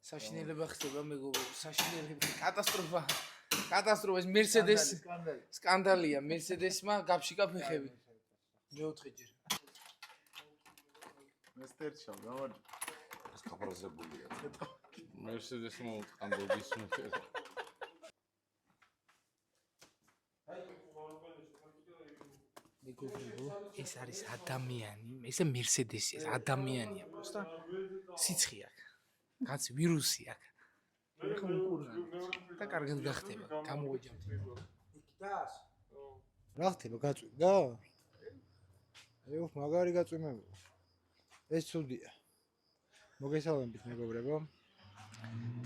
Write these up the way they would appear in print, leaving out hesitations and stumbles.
საშინელება ხდება მეგობრებო, საშინელება, კატასტროფა. კატასტროფა, Mercedes სკანდალია, Mercedes-მა გაფშიკა ფეხები. მეოთხე ჯერ. მესტერჩა, გამარჯობა. ეს გაფრაზებულია. Mercedes-მა უტყანდობის მეტად. მეგობრებო, ეს არის ადამიანი, ესე Mercedes-ი, ეს ადამიანია, просто სიცხე აქვს. კაც ვირუსი აქვს. ეხლა უკურნა და კარგად გახდება, გამოვეჯამთ. იქდას? რა ხდება, გაწვიდა? აიო, მაგარი გაწვიმებია. ეს ცუდია. მოგესალმებით მეგობრებო.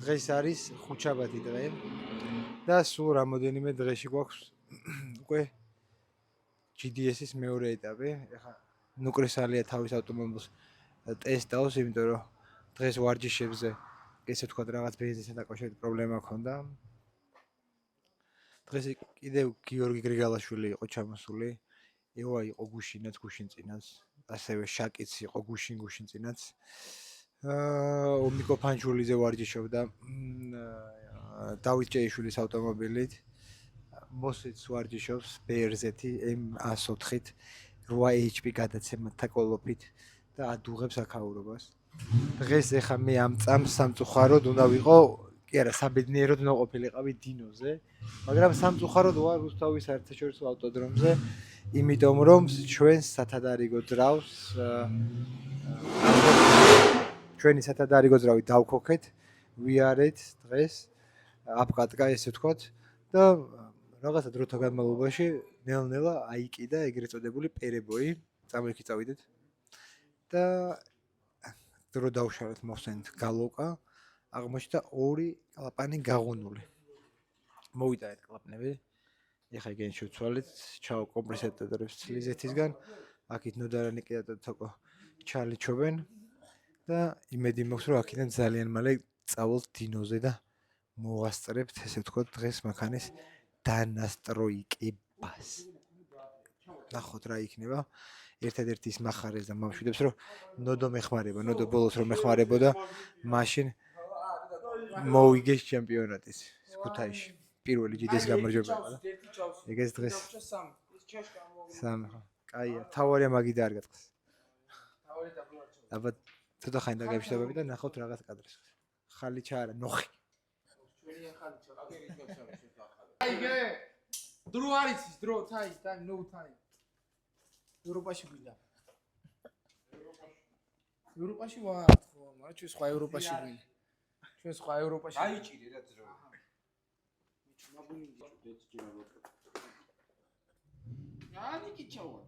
დღეს არის ხუთშაბათი დღე და სულ რამოდენიმე დღეში გვაქვს უკვე GDS-ის მეორე ეტაპი. ეხლა ნუკრესალია თავის ავტომობილს ტესტავს, იმიტომ რომ დღეს ვარჯიშებზე ესე თქვა რაღაც ბენზინთან დაკავშირებით პრობლემა ჰქონდა. დღეს კიდევ გიორგი გრიგალაშვილი იყო ჩამოსული. ევა იყო გუშინაც, გუშინწინაც, ასევე შაკიც იყო გუშინწინაც. ომიკო ფანჩულიძე ვარჯიშობდა დავით ჭეიშვილის ავტომობილით. მოსეც ვარჯიშობს BRZ-ი M104-ით 8 HP გადაცემათა კოლოფით და ადუღებს აქაურობას. დღეს ეხა მე ამ წამს სამწუხაროდ უნდა ვიყო, კი არა, საბედნიეროდ უნდა ყოფილიყავი დინოზე, მაგრამ სამწუხაროდ ვარ რუსთავის საერთაშორისო ავტოდრომზე, იმიტომ რომ ჩვენს სათადარიგო ძრავს ჩვენი სათადარიგო ძრავი დავქოქეთ, ვიარეთ დღეს აპკატკა ესე ვთქვათ და რაღაცა დროთა განმავლობაში ნელ-ნელა აიკიდა ეგრეთ წოდებული პერებოი, წამოიქი წავიდეთ და დრო დავშალეთ მოხსენით გალოკა, აღმოჩნდა ორი კლაპანი გაღუნული. მოვიდა ერთ კლაპნები, ეხა იგენ შევცვალეთ, ჩაო კომპრესატორებს ცლიზეთისგან, აქით ნოდარანი კიდე თოკო ჩალიჩობენ და იმედი მაქვს რომ აქედან ძალიან მალე წავალთ დინოზე და მოვასწრებთ, ესე ვთქვათ, დღეს მანქანის დანასტროიკებას. ნახოთ რა იქნება. ერთადერთი ის מחარეს და მომშვიდებს რომ ნოდო მეხმარება, ნოდო ბოლოს რომ მეხმარებოდა, მაშინ მოვიგეს ჩემპიონატის ქუთაისში. პირველი GDS გამარჯვება და ეგეც დღეს სამი ხო. კაია, თავარია მაგი და არ გატყს. აბა ცოტა ხანი დაგემშვიდობები და ნახოთ რაღაც კადრს. ხალიჩა არა, ნოხი. ჩვენია ხალიჩა, აკერი გავშავე შეფა ხალი. აიგე. დრო არის ის დრო, time, no time. ევროპაში გვინდა. ევროპაში ვარ, ხო, მაგრამ ჩვენ სხვა ევროპაში გვინდა. ჩვენ სხვა ევროპაში. დაიჭირე რა ძრო. მაბუნინდი ჭუდეთ ანი კი ჩავა.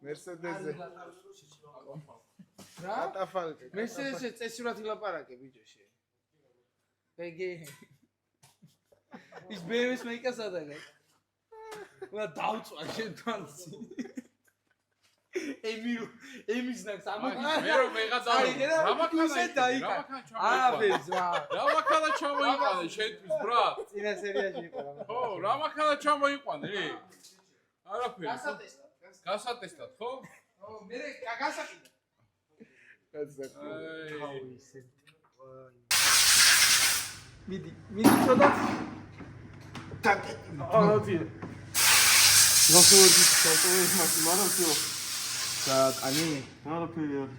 Mercedes-ზე. რა? ატაფალკე. Mercedes-ზე წესურად ილაპარაკე ბიჭოში. ეგე. ის BMW-ს მეიკასადაგა. უნდა დავწვა შენ თვალში. ემის ნაკს ამაგა. მე რომ მეღადა. რა მაქანა ჩამოიყვანე შენთვის ბრატ. წინა სერიაში იყო რა. ხო, რა მაქანა ჩამოიყვანე? არაფერი. გასატესტად, ხო? ხო, მე გაგასაყიდა. მიდი ცოტა. აუცი. ნახოთ ავტომობილის მაშინა თო. და კანი? არაფერი არ.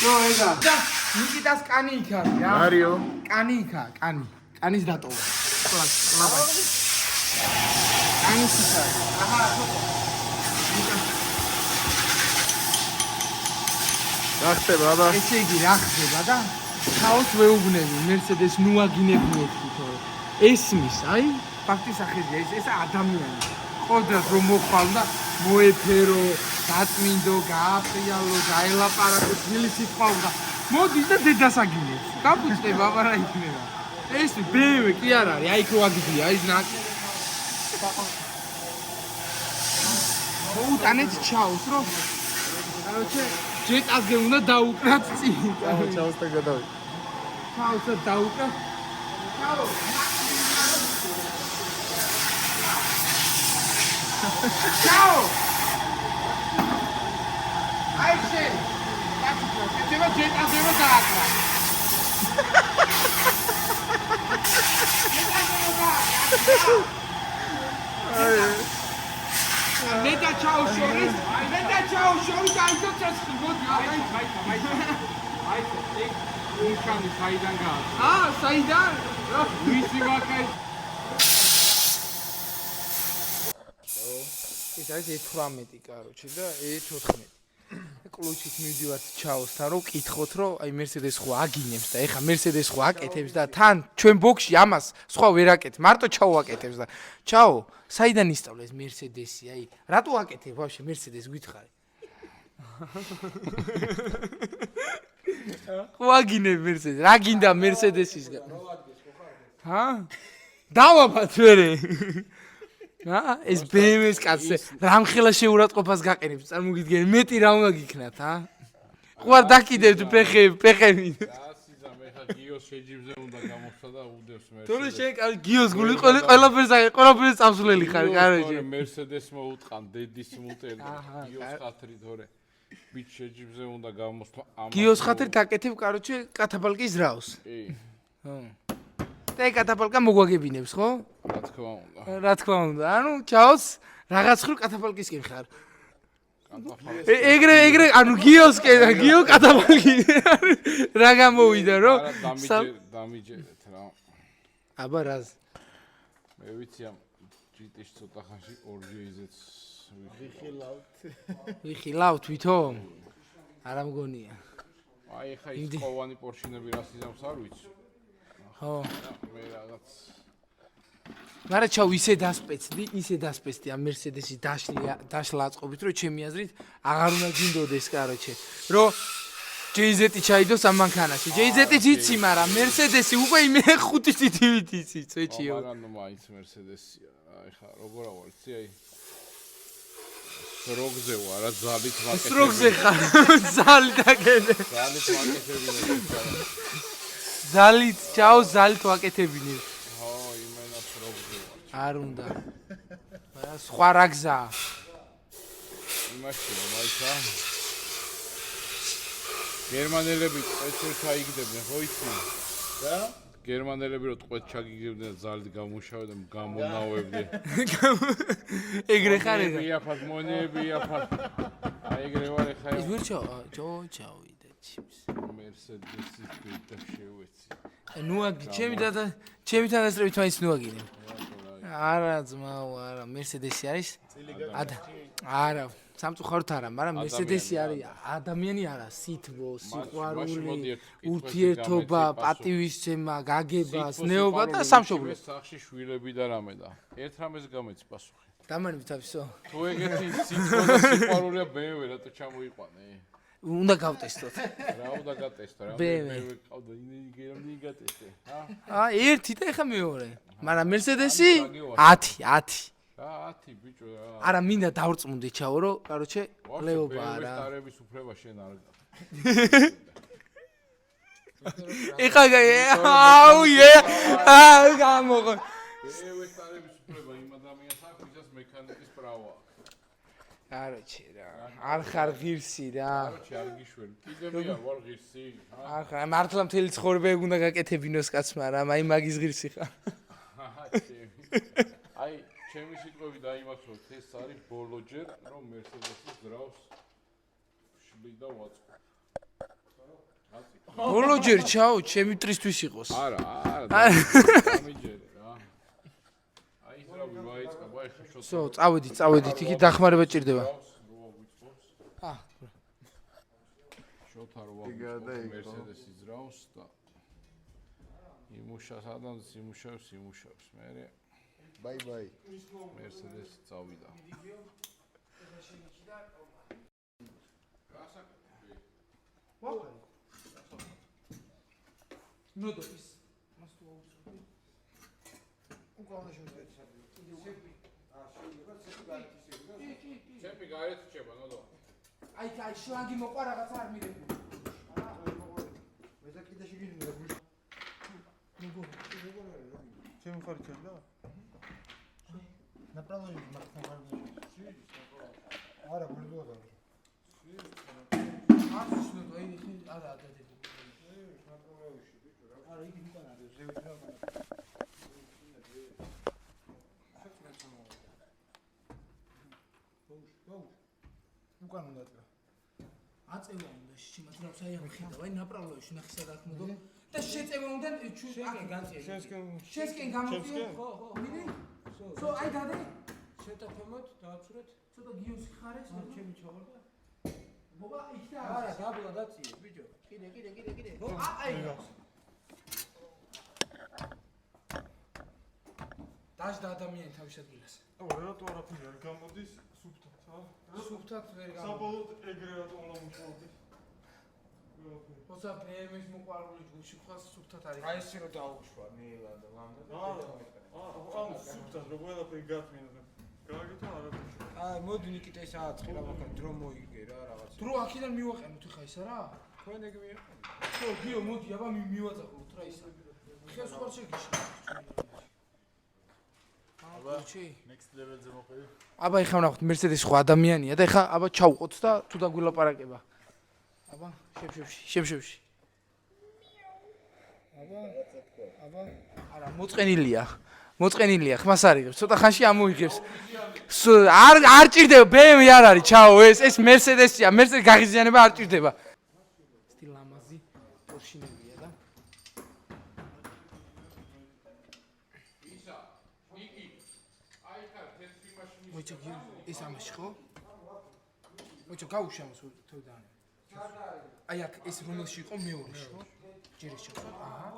ნო ეგა. და ნიკიტას კანი იქ არის რა. არიო. კანი იქ არის, კანი. კანის დატოვა. კლაპა. კანის იქ არის. აჰა, თო. რა ხდება აბა? ესე იგი რა ხდება და ხაოს ვეუბნები Mercedes ნუ აგინებინოთ თვითონ. ესმის, აი, ფაქტის ახედია, ეს ადამიანი. ყოდას რომ მოხვალ და მოეფერო, დაწმინდო, გააფრიალო, გაელაპარაკო, ძვილი სიტყვა უნდა. მოდის და დედას აგინებს. გაფუჭდება, აბა რა იქნება. ეს BMW კი არ არის, აი ხო აგდია, ის ნაკი. მოუტანეთ ჩაოს, რომ короче, ჯეტაზე უნდა დაუკრათ წინ. ჩაოს და გადავი. ჩაოსა დაუკრა. ჩაო. ჩაო. აი შენ. შეება ჯეტაზე რომ დააკრა. მე და ჩაუშორის აიდო წესხი მოდი აიდო უშანი საიდან გააქვს საიდან რა ვისი ვაკაი ეს არის 18 კაროჩი და 14 კლუჩით მივდივართ ჩაოსთან რომ კითხოთ რომ აი Mercedes ხო აგინებს და ეხა Mercedes ხო აკეთებს და თან ჩვენ ბოქსში ამას სხვა ვერ აკეთებს მარტო ჩაო აკეთებს და ჩაო საიდან ისწავლე ეს Mercedes-ი აი რატო აკეთებ ვაფშე Mercedes გითხარი ხო აგინებ Mercedes რა გინდა Mercedes-ისგან ჰა დავაბათ ვერე ეს BMW-ს კაცზე რამხელა შეურაცხყოფას გაყენებს წარმოგიდგენ მეტი რა უნდა გიქნათ ხო არ დაკიდებთ ფეხები ასიზამ ეხა გიოს შეჯიბზე უნდა გამოსვა და უდევს Mercedes თორე შენ გიოს გული ყველაფერს წამსვლელი ხარ კაროჯი Mercedes მოუტყან დედის მუტელი გიოს ხათრი თორე ბიჭ შეჯიბზე უნდა გამოსვა გიოს ხათრი დაკეთებ კაროჩი კათაპალკის რავს კი და კათაპალკა მოგვაგებინებს ხო რა თქმა უნდა ანუ ჩაოს რაღაც ხრო კათაპალკისკენ ხარ ეგრე ანუ გიო კათაპალკი რა გამოვიდა რომ დამიჯერეთ რა აბა რას მე ვიცი ამ GT-ში ცოტა ხანში ორჯეიზეც ვიხილავთ ვითომ არა მგონია აი ხა ის ყოვანი პორშინები რას იზამს არ ვიცი ხო მე რაღაც მარა ჩაო ისე დასპეცდი ამ Mercedes-ი დაშლა აწყობით რომ ჩემი აზრით აღარ უნდა გინდოდეს კაროჩე რომ JZ-ი ჩაიდოს ამ მანქანაში JZ-იც იცი მაგრამ Mercedes-ი უკვე მე 5 თითივით იცი წეჩიო მაგრამ მაინც Mercedes-ია აი ხა როგორ ავარცი აი სროგზე ვარ რა ზალით ვაკეთებ სროგზე ხარ ზალი დაგენე ზალით ვაკეთებინე ზალით ჩაო ზალით ვაკეთებინე ხო იმენა სროგზე ვარ არ უნდა სხვა რა გზაა იმაში მაიცა გერმანელები წეჩერთ აიგდებდნენ ხო იცი რა გერმანელები რო ტყვეთ ჩაგიგებდნენ ზალით გამუშავდნენ გამონავებდნენ ეგრე ხარ ეგრე იაფად მონები იაფად აი ეგრე ვარ ხა ის ვერ ჩავიდა ჩიმს Mercedes-ის და შევეცი ნუ აგი ჩემი თანასწრებით მაინც ნუ აგინებ არა ძმაო არა Mercedes-ი არის არა სამწუხაროდ არა მაგრამ Mercedes-ი არის ადამიანი არა სითბო სიყვარული ურთიერთობა პატივისცემა გაგება ზნეობა და სამშობლო სახში შვილები და რამე და ერთ რამეს გამეცი პასუხი დამანები თავისო თუ ეგეთი სითბო და სიყვარულია BMW რატო ჩამოიყვანე უნდა გავტესტოთ რა უნდა გატესტო რა BMW ყავდა ინი გატესტე ჰა ერთი და ეხა მეორე მაგრამ Mercedes-ი 10 რა 10 ბიჭო რა არა მინდა დავrწმუნდი ჩაო რომ კაროჩე ლეობა რა სტარების უფლება შენ არ ეხა აუ გამოღო BMW სტარების უფლება იმ ადამიანს აქვს ვისაც მექანიკის პრავა კაროჩე რა არ ხარ ღირსი რა კაროჩე არ გიშველი კიდე მე არ ვარ ღირსი ახლა მართლა მთელი ცხოვრება ეგ უნდა გაკეთებინოს კაცმა რა აი მაგის ღირსი ხარ აი ჩემი სიტყვები დაიმახსოვრეთ ეს არის ბოლო ჯერ რომ Mercedes-ის ძრავს შლი და ვაწყო ბოლო ჯერ ჩაო ჩემი ტრისთვის იყოს არა დამიჯერე რა აი ძრავი ვაიწყა ვაი ხშო სო წავედით იქ დახმარება ჭირდება შოთა როა Mercedes-ი ძრავს და იმუშავს ადამიანს იმუშავს მე Bye. Mercedes წავიდა. ნოდო ის ჩემი გარეთ რჩება ნოდო. აი შლანგი მოყვა რაღაცა არ მიგებული. მე და კიდე შეგიძლია გუშ. ჩემი ხარ ჩვენ და направо არა გულდოდა არ შეშნო აი არა იგი უკან არის ზევით რა უკან უნდა წა აწევა უნდა შემაძრავს აი ამ ხედავ აი ნაპრავლოში ნახე სად აქ მოდო და შეწევა უნდა შენსკენ გამოწიო ხო მიდი სო აი დადე შეტაფემოთ დააცურეთ ცოტა გიოს ხარეს ჩემი ჩავარდა ბობა იქ და არა დაბლა დაწიე ბიჭო კიდე ხო აი დაჟდა ადამიანი თავის ადგილას რატო არაფერი არ გამოდის სუფთად ვერ გამოდის საბოლოოდ ეგრე რატო უნდა მუშაობდეს ხოცა ფერმის მოყვარული ჯგუფში ხას სუფთად არის აი ესე რომ დაუშვა ნელა და ლამდა ამ სუფთად რო ყველაფერი გათმინდა გააკეთა არაფერი აი მოდი ნიკიტა ის ააწყილა მაგან დრო მოიგე რა რაღაც დრო აქედან მივაყენოთ ხა ისა რა თქვენ ეგ მიაყენეთ ხო გიო მოდი აბა მივაძახოთ რა ისა ხელს ხარ შეგიშა აბა next level-ზე მოყევი აბა ეხლა ვნახოთ მერსედესი ხო ადამიანია და ეხლა აბა ჩავყოთ და თუ დაგვილაპარაკება აბა შევში აბა არა მოწყენილია ხმას არიღებს ცოტა ხანში ამოიღებს არ ჭირდება BMW არ არის ჩაო ეს მერსედესია მერსედეს გაღიზიანება არ ჭირდება სტილ ლამაზი პორშინებია და მოიჭა ეს ამაში ხო მოიჭა გაუშამოს თოდან აი აქ ეს რომელში იყო მეორეში ხო ჯერის ჩახო აჰა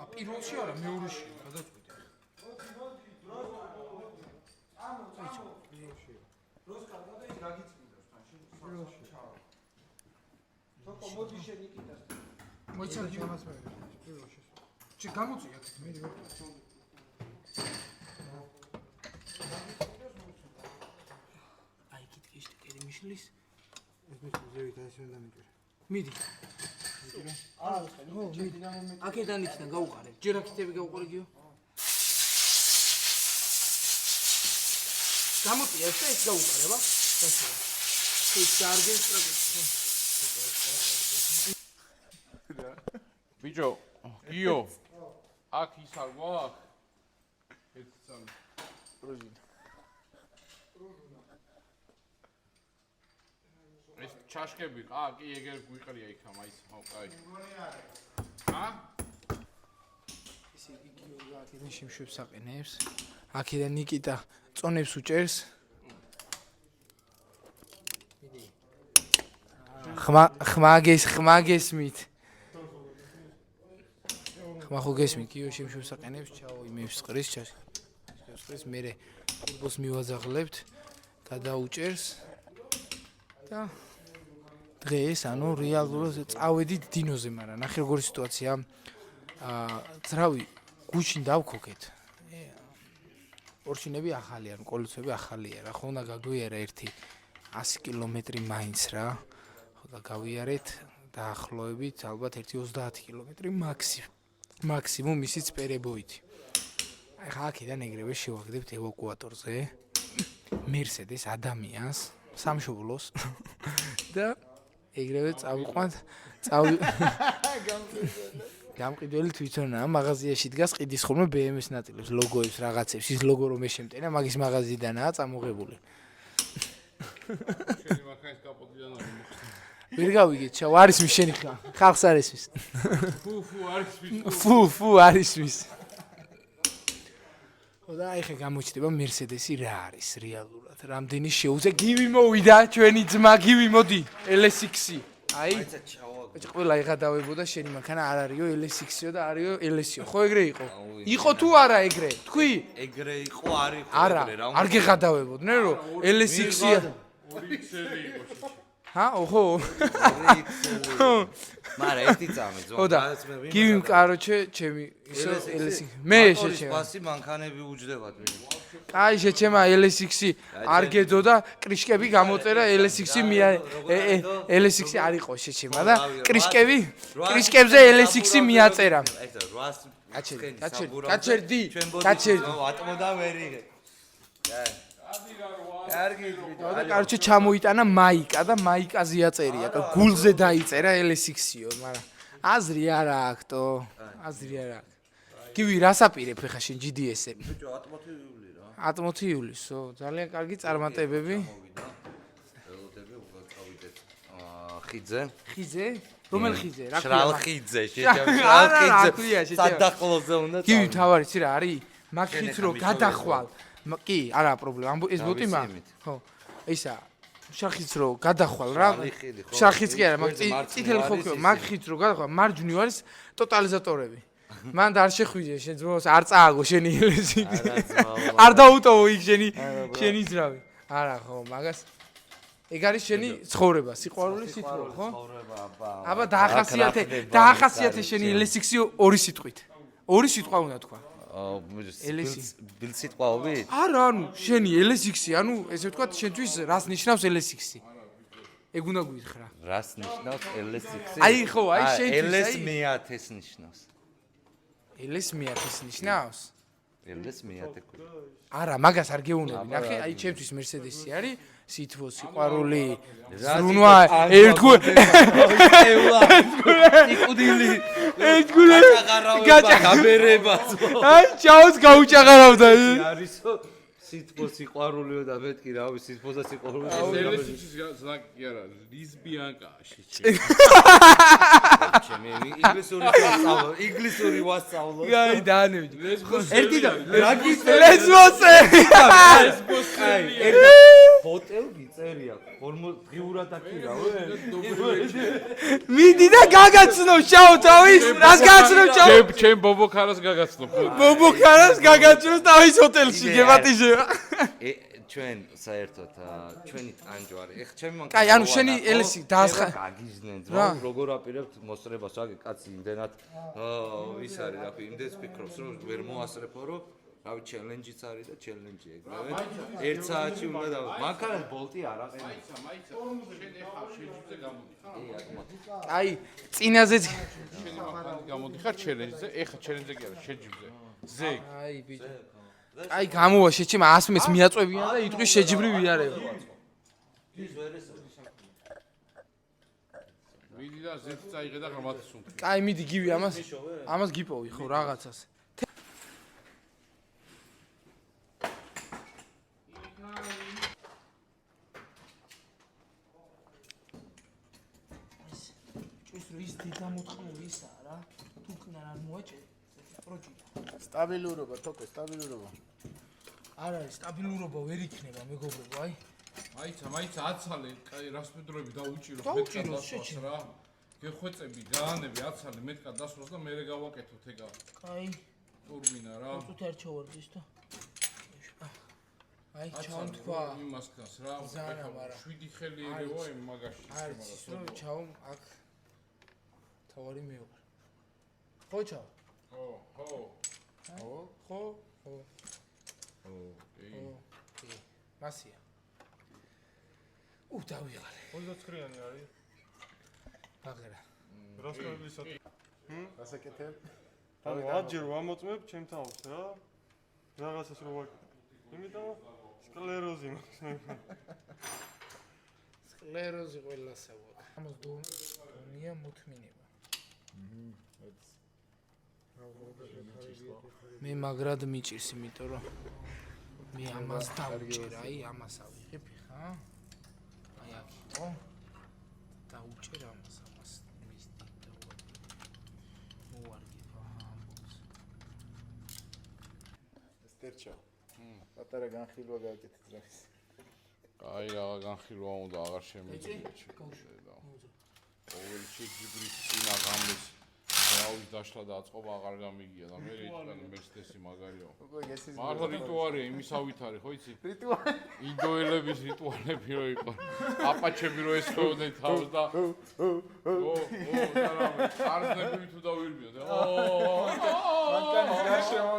ა პირველში არა მეორეში გადაწყვეტე მოიცა ჯამას მე პირველში ჩი გამოწია მე აი კითხიშტი კერი მიშლის ზევით ეს უნდა მიჭირე მიდი არა ხო მიდი აქედან იქიდან გაუყარე ჯერ აქეთები გაუყარე გიო გამოწია ეს გაუყარე ვა ეს ჩარგეს ბიჭო გიო აქ ის არ გვაქვს ერთი წამი ეს ჩაშკები კი ეგერ გვიყრია იქა მაინც კაი ესე იგი გიო აქედან შემშვებს აყენებს აქედან ნიკიტა წონებს უჭერს ხმა გესმით ხმა ხო გესმით გიო შემშვებს აყენებს ჩაო იმებს ყრის ჩაშკებს მერე ტურბოს მივაძაღლებთ გადაუჭერს და დღეს ანუ რეალურად წავედით დინოზე, მაგრამ ნახე როგორი სიტუაცია. ძრავი გუშინ დავქოქეთ. პორშინები ახალია, კოლოცები ახალია რა. ხო უნდა გაგვიარა ერთი 100 კილომეტრი მაინც რა. ხო და გავიარეთ დაახლოებით ალბათ ერთი 30 კილომეტრი მაქსიმუმ ისიც პერებოითი. აი ხა აქედან ეგრევე შევაგდებთ ევაკუატორზე. მერსედეს ადამიანს სამშობლოს და ეგრევე წავიყვანთ გამყიდველი თვითონაა მაღაზიაში დგას ყიდის ხოლმე BMW-ს ნაწილებს ლოგოებს რაღაცებს ის ლოგო რომ ეშემტენა მაგის მაღაზიიდანაა წამოღებული შენი მანქანის კაპოტიდან არ მოხდა ვერ გავიგეთ ჩაო არის მის შენი ხალხს არის მის ფუ არის მის და აი ხე გამოჩნდება მერსედესი რა არის რეალურად რამდენი შეუძე გივი მოვიდა ჩვენი ძმა გივი მოდი LS6 აი ყველა იღადავებოდა შენი მანქანა არ არისო LS6-ო და არისო LS-ო ხო ეგრე იყო თუ არა ეგრე თქვი ეგრე იყო არ იყო ეგრე რა არ გეღადავებოდნენ რომ LS6-ია 2XL იყო ჰა ოხო მარა ერთი წამი ზო გივი კაროჩე ჩემი ისო LS6 მე შეჩემა პასი მანქანები უჯდებათ მე აი შეჩემა LS6 არ გედო და კრიშკები გამოწერა LS6 LS6 არ იყო შეჩემა და კრიშკებზე LS6 მიაწერა კაჩერდი ატმოდა ვერიღე და კარჩე ჩამოიტანა მაიკა და მაიკაზე აწერია გულზე დაიწერა LS6-იო მაგრამ აზრი არ აქვს თო აზრი არ აქვს გივი რას აპირებ ხა შენ GDS-ები ბიჭო 10 ივლი რა 10 ივლისო ძალიან კარგი წარმატებები მოვიდა ველოდები უკვე გავიდეთ ხიძე ხიძე რომელ ხიძე რა შრალ ხიძე არა, რა ქვია, შეჭამ. სადახლოზე უნდა გივი თავარი იცი რა არის მაგ ხიდს რო გადახვალ კი არა პრობლემა ეს ბოტი მაგ ვიცი, ხო ისა შარხიც რო გადახვალ რა შრალი ხიდი, ხო? შარხიც კი არა მაგ გვერდზე მარცხნივ წითელი ხო არის კი ისე. მაგ ხიდს რო გადახვალ მარჯვნივ არის ტოტალიზატორები მან და არ შეხვიდე შენ ძმაოს არ წააგო შენი ელესი არა, ძმაო. არ დაუტოვო იქ შენი ძრავი არა ხო მაგას ეგ არის შენი ცხოვრება სიყვარული სიტყვა ხო აბა დაახასიათე შენი LS6 ორი სიტყვით ორი სიტყვა უნდა თქვა ელესი. ბილ სიტყვაობით არა ანუ შენი LS6 ანუ ესე ვთქვათ შენთვის რას ნიშნავს LS6 ეგ უნდა გითხრა რას ნიშნავს LS6 აი, ხო, აი, შენთვის, LS აი. მეათეს ნიშნავს LS მეათეს ნიშნავს LS მეათე არა მაგას არ გეუნები ნახე აი ჩემთვის Mercedes-ი არის სითბო სიყვარული ზრუნვა იკუდილი ერთგული გაბერება აი ჩაოს გაუჭაღარავდა არისო სითბო სიყვარულიო და მეთქი რავი სითბო და სიყვარული ელესის ზნაკი არა ლიზბიანკა ჩემი ინგლისური ვასწავლო აი დაანები ერთი და რაგის ლესბოსე ჰოტელ გიწერია ღიურად აქირა მიდი და გაგაცნო შაო თავის რას გაგაცნო შაო ჩემ ბობოქარას გაგაცნობ ბობოქარას გაგაცნო თავის ჰოტელში გებატიჟე ჩვენ საერთოდ ჩვენი ტანჯვარი ეხ ჩემი მანქანა კაი ანუ შენი ელესი დაასხა გაგიზნენ ძმა როგორ აპირებთ მოსწრებას ვაგე კაცი იმდენად ის არის რა ქვია იმდენს ფიქრობს რომ ვერ მოასწრებო რომ რავი ჩელენჯიც არის და ჩელენჯი ეგრევე 1 საათში უნდა და მანქანას ბოლტი არ აყენებს აი წინაზეც გამოდიხარ ჩელენჯზე ეხა ჩელენჯზე კი არა შეჯიბზე ზე აი ბიჭო აი გამოვა შეჩემ ასმეს მიაწვევიან და იტყვის შეჯიბრივი არეო მიდი და ზეთ წაიღე და ღამათს უნდა კაი მიდი გივი ამას გიპოვი ხო რაღაცას ის დედამოთხმული ისაა რა თუ კნა არ მოაჭერე პროჭი სტაბილურობა თოკო სტაბილურობა არ არის სტაბილურობა ვერ იქნება მეგობრებო აი მაიცა აცალე კაი რასპედროები დაუჭირო დაუჭირო, შეჭირო. რა გეხვეწები გაანები აცალე მეტკა დასვას და მე გავაკეთოთ ეგა კაი ტურბინა რა უწუთი არ ჩავარდის და აი ჩავთქვა იმას გას რა ზანა, მაგრამ 7 ხელი ერევა იმ მაგაში არის ის რომ ჩავ აქ თავარი მე ვარ ხო ჩავ ხო ხო კი მასია დავიღალე 29-იანი არის აღერა რას კარგისად გასაკეთებ ანუ აჯერ ვამოწმებ ჩემ თავს რა რაღაცას რო ვაკეთებ იმიტომ სკლეროზი მაქვს სკლეროზი ყველასა ვაკ ამას დონია მოთმინება მე მაგრად მიჭირს იმიტომ რომ მე ამას დავუჭერ აი ამას ავიღებ ხა აი აქ ხო დავუჭერ ამას მისტი მოვარგებ ამბობს სტერჩა პატარა განხილვა გააკეთეთ რაღაც კაი რა განხილვა უნდა აღარ შემიძლია ყოველ შეჯიბრის წინა ღამეს რავის დაშლა და აწყობა აღარ გამიგია და მე რიტუალი Mercedes-ი მაგარიო მაგრამ რიტუალია იმისავით არის ხო იცი რიტუალი ინდოელების რიტუალები რო იყო აპაჩები რო ესხოდნენ თავს და არზნები თუ დავირბიოთ მანქანის გარშემო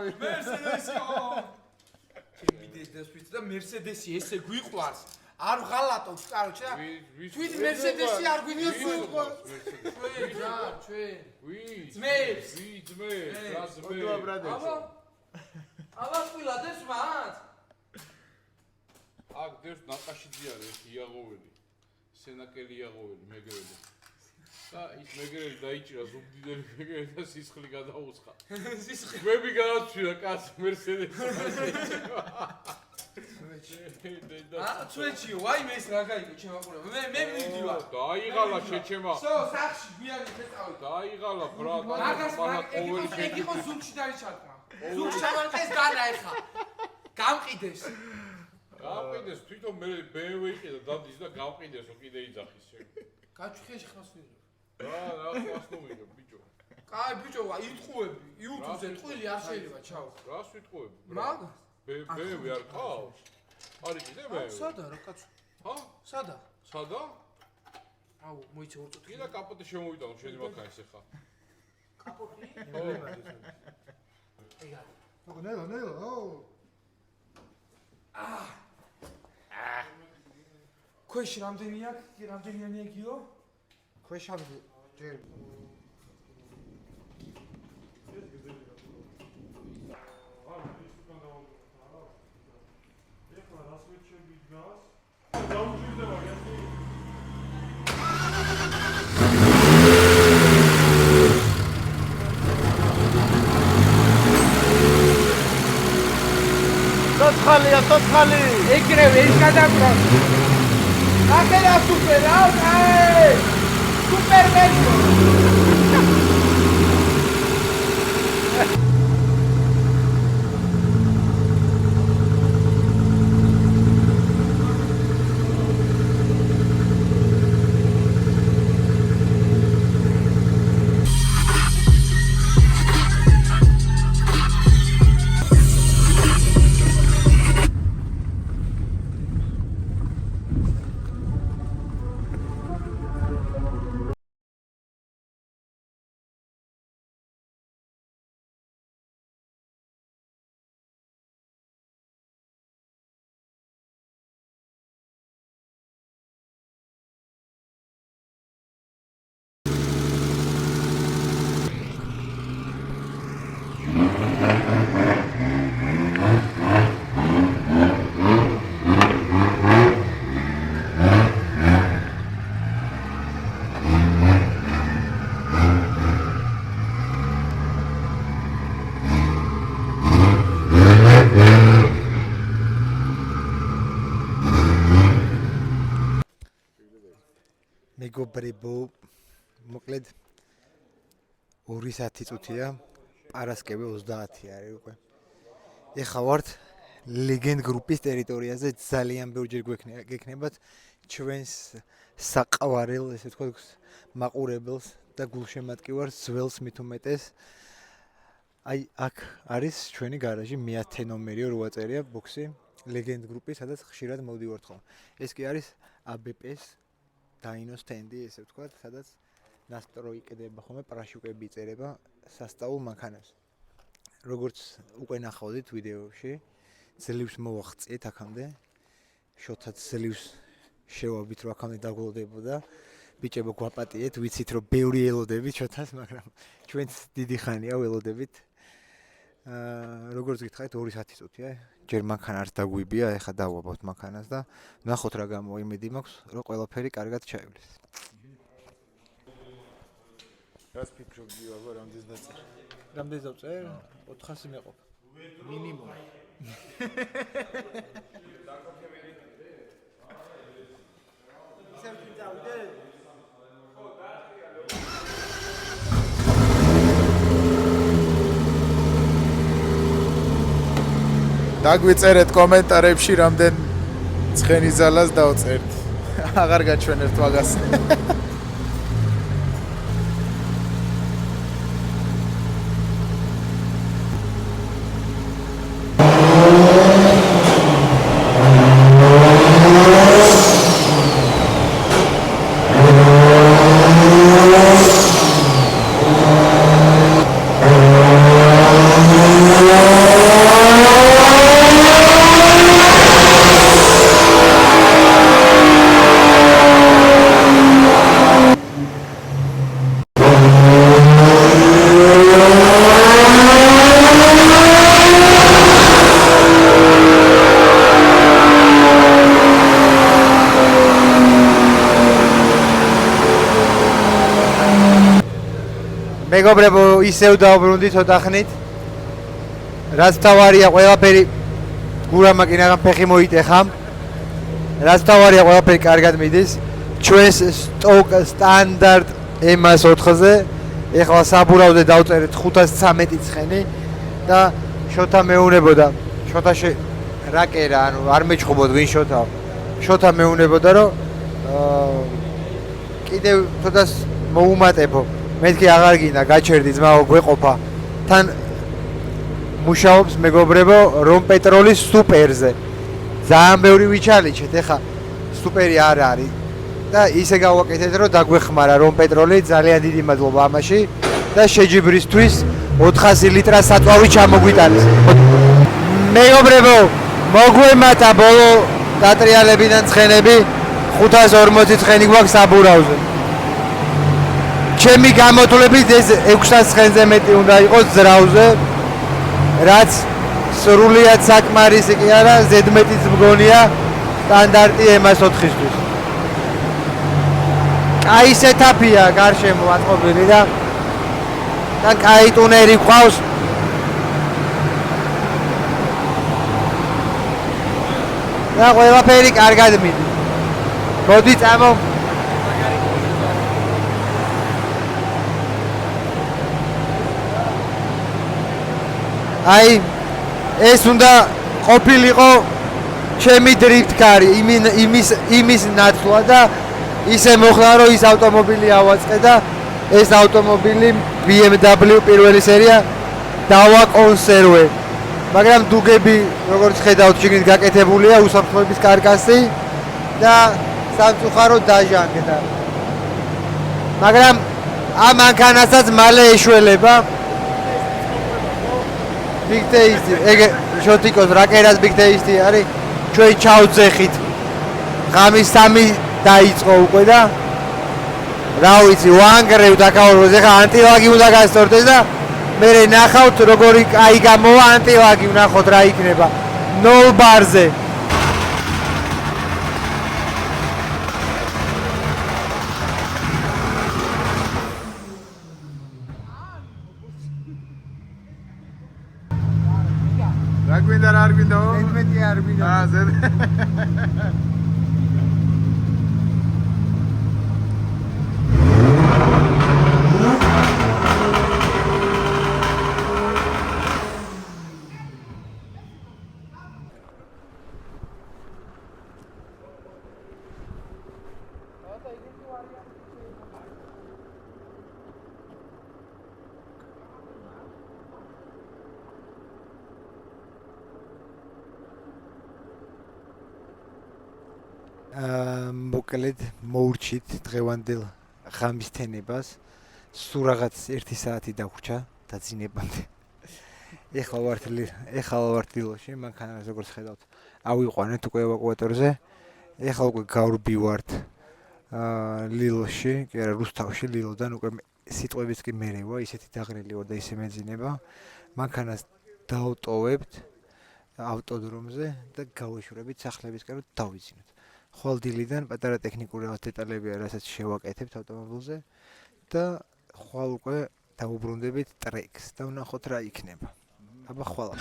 Mercedes-ი და Mercedes-ი ესე გვიყვარს არ ვღალატოთ კაროჩა თვით Mercedes-ი არ გვინდოს უყვარს ჩვენ ძმებს რა ძმებს აბა ყვილა დებს მათ აქ დევს ნაკაშიძე არის იაღოველი სენაკელი იაღოველი მეგრელი და ის მეგრელი დაიჭირა ზუგდიდელი მეგრელი და სისხლი გადაუსხა. სისხლი. ხვები გადაცვირა კაც მერსედესს. ცვეჩიო, ვაიმე ეს რა გაიგო ჩემაყურე. მე მივდივარ. დაიღალა შეჩემა. სო, სახში გვიანი შეწავით. დაიღალა ბრატ. მაგას ეგ იყო ზურგში დაიჩარდა. ზურგში ჩამარტეს დანა ეხა. გამყიდეს. გამყიდეს თვითონ მე BMW იყიდა დადის და გამყიდესო კიდე იძახის შენ. გაჩვხეში ხმას ვიღებ. რა ხმას ნომიგებ ბიჭო. კაი ბიჭო, იტყუები. YouTube-ზე ტყვილი არ შეიძლება ჩავა. რას ვიტყუები? მაგას? BMW არ ყავს? არის კიდე BMW? სადა რა კაცო? ჰა? სადა? სადა? აუ, მოიცა ორ წუთი. კიდე კაპოტი შემოვიტანო შენი მანქანის ახლა. კაპოტი? ეგა. ნელა, ო. ქვეშ რამდენი აქვს? რამდენიანი ეგიო? ქვეშამდე ჯერ ეხლა რა სვეჩები დგას? დაუჭირდება გასული. Totkali. ეგრევე ის გადაკრავს. ახლა სუპერ, აი! სუპერ მეტრო. მეგობრებო, მოკლედ 2 საათი წუთია, პარასკევი 30 არის უკვე. ეხლა ვართ ლეგენდ გრუპის ტერიტორიაზე, ძალიან ბევრჯერ გექნებათ ჩვენს საყვარელ, ესე ვთქვათ, მაყურებელს და გულშემატკივარს ძველს მით უმეტეს. აი, აქ არის ჩვენი გარაჟი, მე-10 ნომერი 8 წერია ბოქსი, ლეგენდ გრუპი, სადაც ხშირად მოვდივართ ხოლმე. ეს კი არის ABP-ს დაინოს სტენდი, ესე ვთქვათ, სადაც ნასტრო იყდება ხოლმე, პრაშუკები იწერება სასწაულ მანქანებს. როგორც უკვე ნახავდით ვიდეოში, ძლივს მოვახწიეთ აქამდე. შოთაც ძლივს შევაბით, რომ აქამდე დაგველოდებოდა. ბიჭებო, გვაპატიეთ, ვიცით, რომ ბევრი ელოდებით შოთას, მაგრამ ჩვენც დიდი ხანია ველოდებით. როგორც გითხარით, 2 საათი წუთია. ჯერ მანქანა არ დაგვიბია, ეხლა დავაბავთ მანქანას და ნახოთ რა გამო იმედი მაქვს, რომ ყველაფერი კარგად ჩაივლის. რას ფიქრობ გიაბა რამდენს დაწერ? რამდენს დავწერ? 400 მეყოფ. მინიმუმ. დაგვიწერეთ კომენტარებში რამდენ ცხენი ზალას დავწერთ. აღარ გაჩვენებთ მაგას. მეგობრებო, ისევ დავბრუნდი ცოტა ხნით. რაც თავარია ყველაფერი გურამაკინაღამ ფეხი მოიტეხა. რაც თავარია ყველაფერი კარგად მიდის. ჩვენს სტოკ სტანდარტ M4-ზე ეხლა საბურავზე დავწერეთ 513 ცხენი და შოთა მეუნებოდა. შოთა რაკერა, ანუ არ მეჩხუბოდ ვინ შოთა. შოთა მეუნებოდა რომ კიდევ ცოტას მოუმატებო. მეთქი აღარ გინდა გაჩერდი ძმაო გვეყოფა. თან მუშაობს მეგობრებო რომ პეტროლის სუპერზე. ძალიან ბევრი ვიჩალიჩეთ, ეხა სუპერი არ არის. და ისე გავაკეთეთ რომ დაგვეხმარა რომ პეტროლი ძალიან დიდი მადლობა ამაში და შეჯიბრისთვის 400 ლიტრა საწვავი ჩამოგვიტანეს. მეგობრებო, მოგვემატა ბოლო დატრიალებიდან ცხენები 540 ცხენი გვაქვს საბურავზე. ჩემი გამოთვლებით ეს 600 ცხენზე მეტი უნდა იყოს ძრავზე, რაც სრულიად საკმარისი კი არა, ზედმეტიც მგონია სტანდარტი M4-ისთვის. კაი სეტაპია გარშემო აწყობილი და კაი ტუნერი ყავს. და ყველაფერი კარგად მიდის. მოდი წამო. აი ეს უნდა ყოფილიყო ჩემი დრიფტ კარი, იმის ნაცვლა და ისე მოხდა რომ ის ავტომობილი ავაწყე და ეს ავტომობილი BMW პირველი სერია დავაკონსერვე. მაგრამ დუგები როგორც ხედავთ შიგნით გაკეთებულია, უსაფრთხოების კარკასი და სამწუხაროდ დაჟანგდა. მაგრამ ამ მანქანასაც მალე ეშველება. Big Tasty, ეგ შოტიკოს რაკერას Big Tasty არის. ჩვენ ჩავძეხით. ღამის 3 დაიწყო უკვე და რა ვიცი, ვანგრევ დაკავებულს, ეხა ანტილაგი უნდა გასწორდეს და მე ნახავთ როგორი კაი გამოვა ანტილაგი, ვნახოთ რა იქნება 0 ბარზე. რა გვინდა რა არ გვინდა? ზედმეტი არ გვინდა. მოკლედ მოურჩით დღევანდელ ღამისთენებას. სულ რაღაც 1 საათი დაგვრჩა დაძინებამდე. ეხლა ვართ დილოში, მანქანას როგორც ხედავთ, ავიყვანეთ უკვე ევაკუატორზე. ეხლა უკვე გავრბივართ ლილოში, კი არა რუსთავში, ლილოდან უკვე სიტყვების კი მერევა, ისეთი დაღრილი ვარ და ისე მეძინება. მანქანას დავტოვებთ ავტოდრომზე და გავეშურებით სახლებისკენ რომ დავიძინოთ. ხვალ-დილიდან პატარა ტექნიკური დეტალებია, რასაც შევაკეთებთ ავტომობილზე და ხვალ უკვე დავუბრუნდებით ტრეკს და ვნახოთ რა იქნება. აბა ხვალ.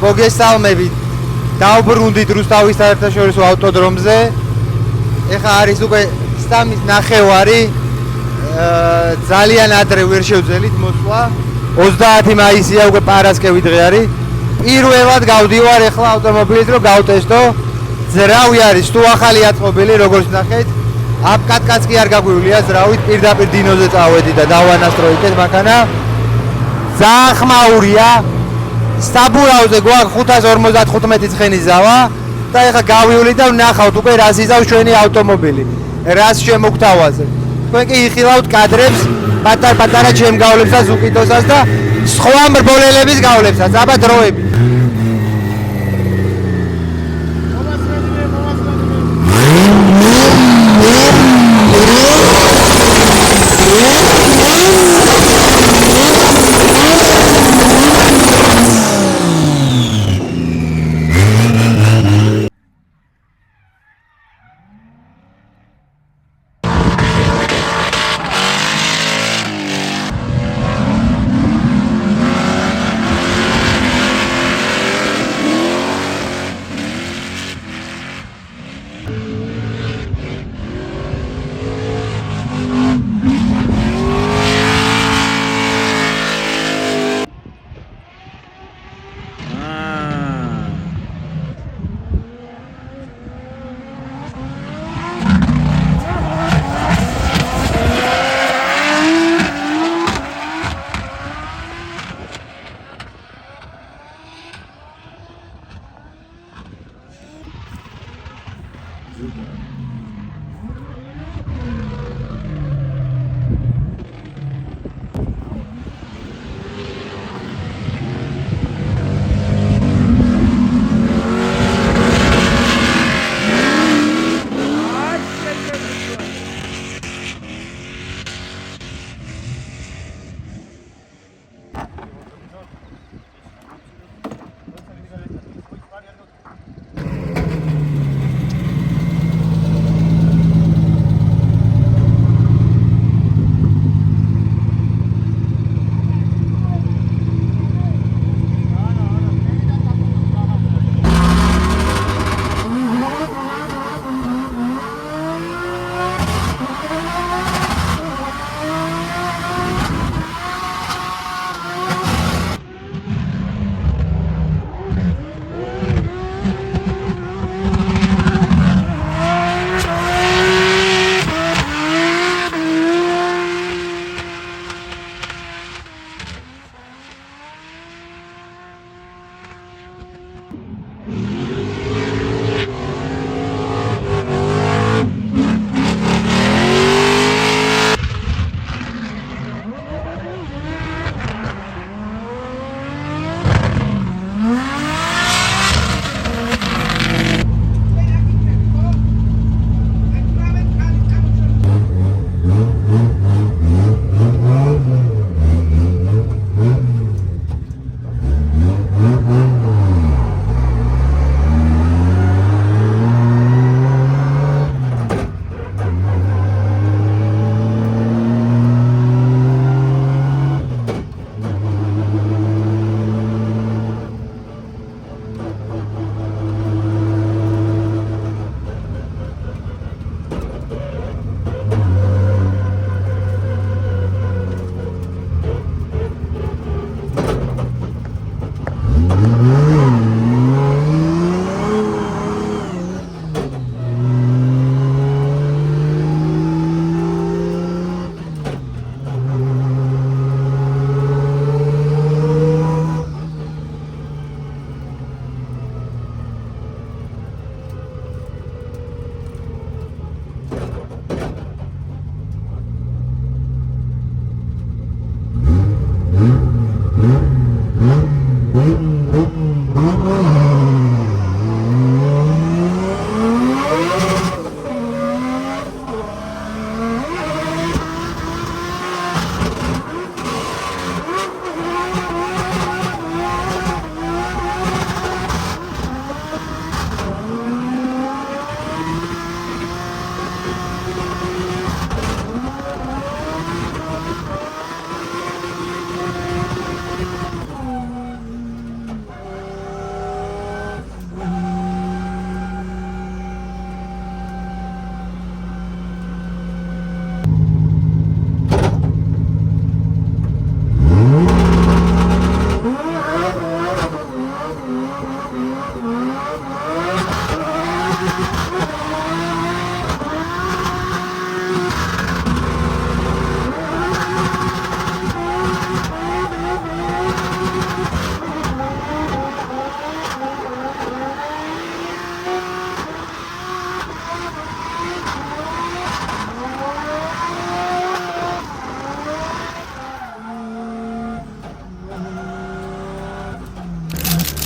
მოგესალმებით. დავუბრუნდით რუსთავის საერთაშორისო ავტოდრომზე. ეხა არის უკვე 3:30. ძალიან ადრე ვერ შევძელით მოსვლა. 30 მაისია უკვე პარასკევი დღე არის. პირველად გავდივარ ეხლა ავტომობილით რომ გავტესტო. ძრავი არის, თუ ახალი აწყობილი, როგორც ნახეთ. აპკატკაც კი არ გაგვივლია ძრავით, პირდაპირ დინოზე წავედი და დავანასტროეთ მანქანა. ძალიან ხმაურია. საბურავზე გვაქვს 555 ცხენი ზავა და ეხლა გავივლი და ვნახავთ უკვე რას იზავს ჩვენი ავტომობილი. რას შემოგთავაზეთ. თქვენ კი იხილავთ კადრებს პატარ-პატარა ჩემგავლებსაც, უკიდოსას და სხვა მრბოლელების გავლებსაც. აბა დროები.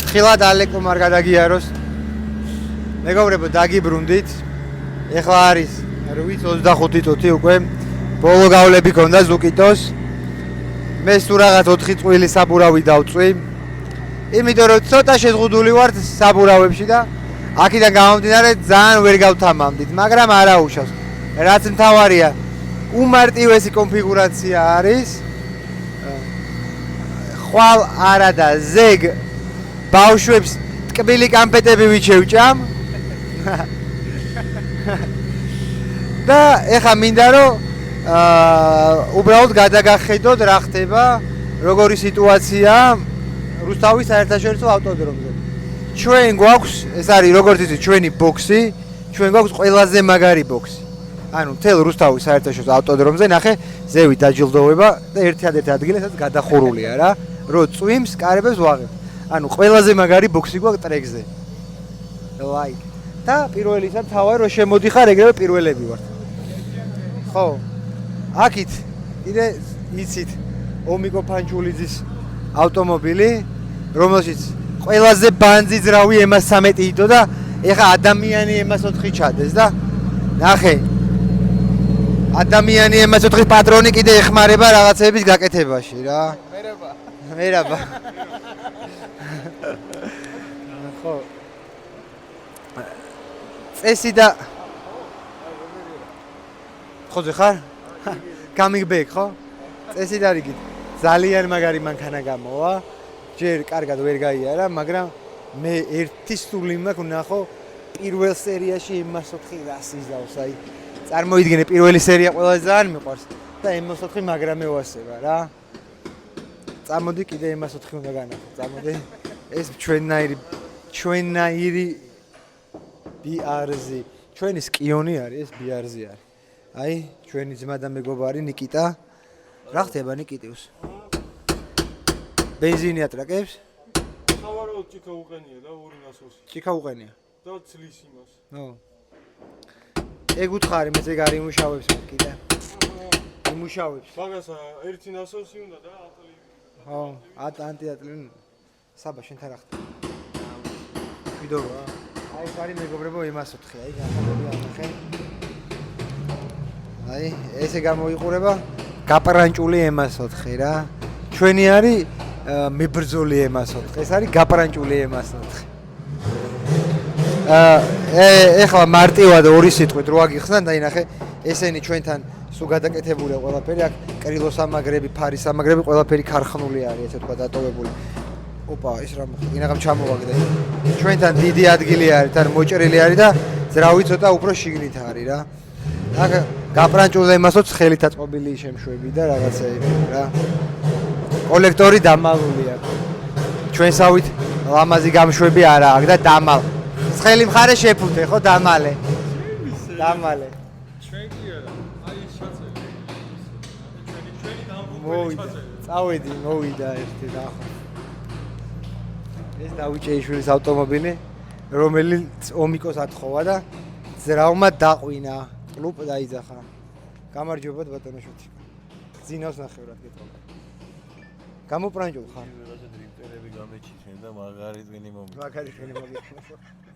ხილად ალეკომ არ გადაგიაროს. მეგობრებო, დაგიბრუნდით. ეხლა არის 8:25 წუთი უკვე. ბოლო გავლები ქონდა ზუკიტოს. მე სულ რაღაც 4 წვილი საბურავი დავწვი. იმიტომ რომ ცოტა შეზღუდული ვარ საბურავებში და აქედან გამომდინარე ძალიან ვერ გავთამამდით, მაგრამ არა უშავს. რაც მთავარია, უმარტივესი კონფიგურაცია არის. ხვალ არა და ზეგ ბავშვებს ტკბილი კამპეტები ვიჩევჭამ. და ეხა მინდა რომ უბრალოდ გადაგახედოთ რა ხდება, როგორი სიტუაცია რუსთავის საერთაშორისო ავტოდრომზე. ჩვენ გვაქვს, ეს არის როგორც იცით, ჩვენი ბოქსი, ჩვენ გვაქვს ყველაზე მაგარი ბოქსი. ანუ მთელ რუსთავის საერთაშორისო ავტოდრომზე ნახე ზევი დაჯილდოვება და ერთადერთი ადგილი, სადაც გადახურულია რა, რო წვიმს, კარებებს ვაღებ. ანუ ყველაზე მაგარი ბოქსი გვაქვს ტრეკზე. Like. და პირველი ისა თავი რომ შემოდიხარ ეგრევე პირველები ვართ. ხო. აქით კიდე იცით ომიკო ფანჯულიძის ავტომობილი, რომელშიც ყველაზე ბანძიძრავი M13 იდო და ეხა ადამიანი M4 ჩადეს და ნახე. ადამიანი M4 პატრონი კიდე ეხმარება რაღაცების გაკეთებაში რა. მერაბა. ხო. წესი და ხოზე ხარ? Coming back, ხო? წესი და რიგით. ძალიან მაგარი მანქანა გამოვა. ჯერ კარგად ვერ გაიარა, მაგრამ მე ერთი სული მაქვს ვნახო პირველ სერიაში M4 რას იზავს, აი. წარმოიდგინე პირველი სერია ყველაზე ძალიან მიყვარს და M4 მაგრამ ევასება რა. წამოდი კიდე M4 უნდა განახო. წამოდი. ეს ჩვენნაირი BRZ. ჩვენი სკიონი არის, ეს BRZ არის. აი, ჩვენი ძმა და მეგობარი ნიკიტა. რა ხდება ნიკიტიუს? ბენზინი ატრაკებს? სავარაუდოდ ჭიქა უყენია და ორი ნასოსი. ჭიქა უყენია. და ცლის იმას. ნო. ეგ უთხარი მე ეგ არ იმუშავებს მე კიდე. იმუშავებს. მაგას ერთი ნასოსი უნდა და ატლი. ხო, ანტიატლი. საბა შენ თან რა ხდება? ვიდო რა. აი ეს არის მეგობრებო M4, აი განხილები ანახე. აი, ესე გამოიყურება გაპრანჭული M4 რა. ჩვენი არის მებრძოლი M4. ეს არის გაპრანჭული M4. ეხლა მარტივად ორი სიტყვით რო აგიხსნან და ინახე ესენი ჩვენთან სულ გადაკეთებულია ყველაფერი აქ კრილოს ამაგრები, ფარის ამაგრები ყველაფერი ქარხნული არის ესე თქვა დატოვებული. ოპა ეს რა მოხდა? ინაღამ ჩამოვაგდა. ჩვენთან დიდი ადგილი არის, თან მოჭრილი არის და ძრავი ცოტა უფრო შიგნით არის რა. აქ გაპრანჭული M4 ხელით აწყობილი შემშვები და რაღაცეები რა. კოლექტორი დამალული აქვს. ჩვენსავით ლამაზი გამშვები არა აქვს და დამალ. ცხელი მხარე შეფუთე ხო დამალე. დამალე. ჩვენ კი არა. აი ეს შაცელი. ჩვენი დამბობელი მოვიდა. წავედი, მოვიდა ერთი და ახლა. ეს დავიჭეიშვილის ავტომობილი, რომელიც ომიკოს ათხოვა და ძრავმა დაყვინა. კლუბ დაიძახა. გამარჯობათ ბატონო შოთი. გძინავს ნახევრად გეტყობა. გამოპრანჭულ ხარ? დრიფტერები გამეჩიჩენ და მაგარი ტვინი მომი. მაგარი თქვენი მოგიხსნა.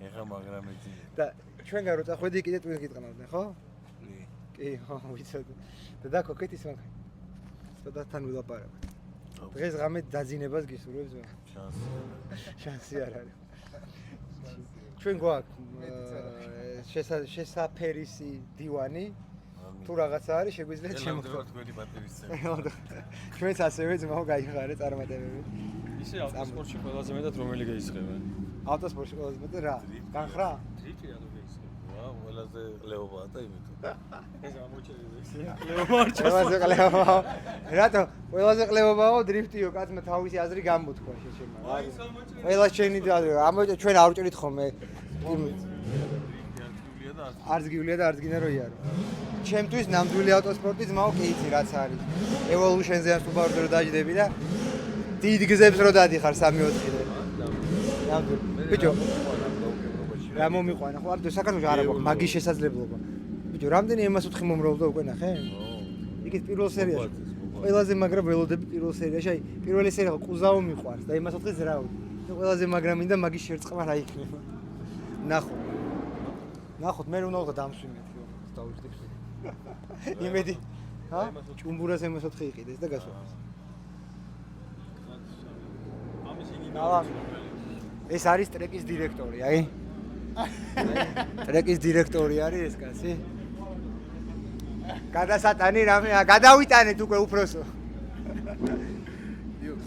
ეხა მაგრამ ეძინე. და ჩვენგან რო წახვედი კიდე ტვინს გიტყნავდნენ, ხო? კი, ხო, ვიცოდი. და დაკოკეთის მაგ. ცოტათან ვილაპარაკოთ. დღეს ღამე დაძინებას გისურვებს მე. შანსი არ არის. ჩვენ გვაქვს შესაფერისი დივანი. თუ რაღაცა არის შეგვიძლია შემოხდეთ. თქვენი პატივისცემა. ჩვენც ასევე ძმაო გაიხარე წარმატებები. ისე ავტოსპორტში ყველაზე მეტად რომელი გაისხება? ავტოსპორტში ყველაზე მეტად რა? განხრა? დრიფტი რატო გაისხება? ვა, ყველაზე ყლეობაა და იმითო. ეს ამოჭერილი. ყველაზე ყლეობაა. რატო? ყველაზე ყლეობაა დრიფტიო, კაცმა თავისი აზრი გამოთქვა შეჩერმა. ყველა შენი და ამოჭერ ჩვენ არ ვჭრით ხოლმე. არც გივლია და არც გინდა რო იარო. ჩემთვის ნამდვილი ავტოსპორტი ძმაო კი იცი რაც არის. Evolution-ზე ან Subaru-ზე რო დაждები და დიდ გზებს რო დადიხარ 3-4-დე. ნამდვილი. ბიჭო. რა მომიყვანა ხო? ამ საქართველოს არ აქვს მაგის შესაძლებლობა. ბიჭო, რამდენი M4 მომრავლდა უკვე ნახე? იქით პირველ სერიაში. ყველაზე მაგრა ველოდები პირველ სერიაში, აი, პირველი სერია ყუზაო მიყვარს და M4 ზრავი. ყველაზე მაგრა მინდა მაგის შერწყმა რა იქნება. ნახოთ, მე უნდა ვიღო დამსვიმეთ, დავიждებს. იმედი. ჰა? ჭუმბურას M4 იყიდეს და გასვამს. ეს არის ტრეკის დირექტორი, აი. ტრეკის დირექტორი არის ეს კაცი. გადასატანი რამე, გადავიტანეთ უკვე უფროსო.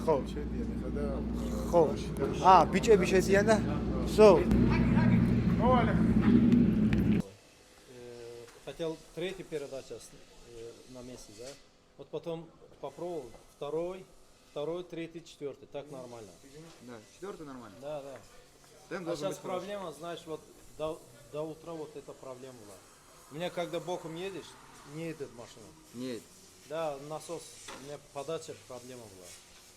ხო, შედიან ეხლა და ხო. ბიჭები შეძიან და всё. Хотел третий передача на месяц, да? Вот потом попробовал второй, третий, четвертый, так нормально. Да, четвертый нормально. Да. А сейчас проблема, знаешь, вот до утра вот эта проблема была. У меня когда боком едешь, не едет машина. Нет. Да, насос, у меня подача проблема была.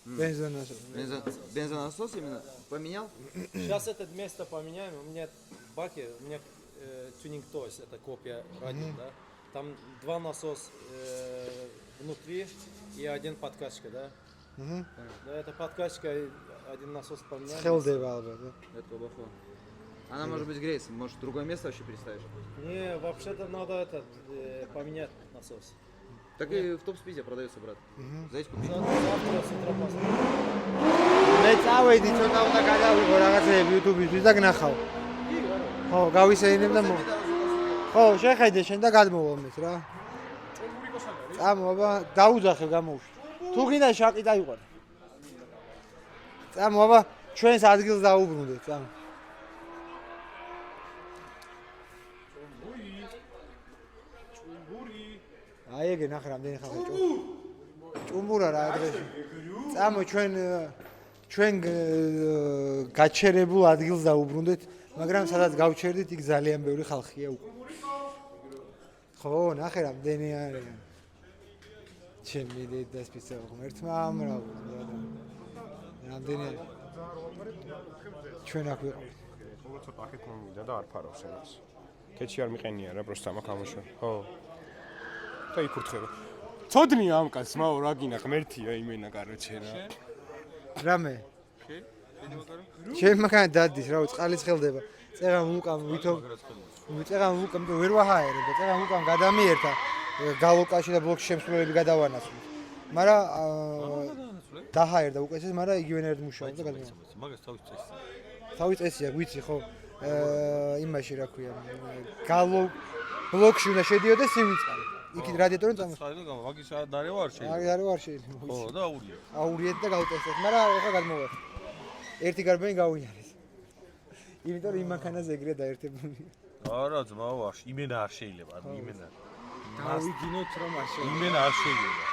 Бензонасос. Бензонасос именно поменял? Сейчас это место поменяем, у меня баки, у меня тюнинг, то есть это копия радио, да. Там два насоса внутри и один подкачка, да. Да, это подкачка, один насос поменяли. ხელდება ალბათ. Это бафо. Она может быть греется, может в другое место вообще переставишь. Не, вообще-то надо поменять насос. Так и в топ-спиде продается, брат. Зайдите купить. Завтра с утра посмотрим. მე წავედი ცოტა უნდა გადავიღო რაღაცეები YouTube-ისთვის და გნახავ. ხო, გავისეინებ და ხო, შეხედე შენ და გადმოვამეთ რა. წამო, აბა, დაუძახე გამოვშვი. თუ გინდა შაკი დაიყვანე. წამო, აბა, ჩვენს ადგილს დაუბრუნდეთ, წამო. აი ეგე ნახე რამდენი ხალხი ჭუმბურა რა დღეს. წამო ჩვენ გაჩერებულ ადგილს დაუბრუნდეთ, მაგრამ სადაც გავჩერდით, იქ ძალიან ბევრი ხალხია უკვე. ხო, ნახე რამდენი არიან. ჩემი დედას პიცა ღმერთმა ამრავლა. რამდენი არის? ჩვენ აქ ვიყავით. ხოლო ცოტა აქეთ მომიდა და არ ფარავს ენას. კეთში არ მიყენია რა, პროსტა მაგ ამაშო. ხო. და იფურთხება. ცოდნია ამ კაცს, მაო რა გინა ღმერთია იმენა კაროჩე რა. რამე? შენ მაგან დადის რა, წყალის ხელდება. წერა ლუკამ ვითომ წერა ლუკამ ვერ ვაჰაერებ და წერა ლუკამ გადამიერთა გალოკაში და ბლოკში შემსრულებლები გადავანაცვლით. მაგრამ დაჰაერდა უკეთეს, მაგრამ იგივენერად მუშაობდა და გადამიერთა. მაგას თავის წესი. თავის წესი აქვს, ვიცი ხო? იმაში რა ქვია, ბლოკში უნდა შედიოდეს სივიწყალი. იქით რადიატორი წამოს. მაგის დარევა არ შეიძლება. არ არ შეიძლება. ხო, და აურია. აურიეთ და გავუტესტეთ, მაგრამ ახლა გადმოვართ. ერთი გარბენი გავიარეს. იმიტომ რომ იმ მანქანაზე ეგრე დაერთებული. არა, ძმაო, იმენა არ შეიძლება, იმენა. დავიგინოთ რომ არ შეიძლება. იმენა არ შეიძლება.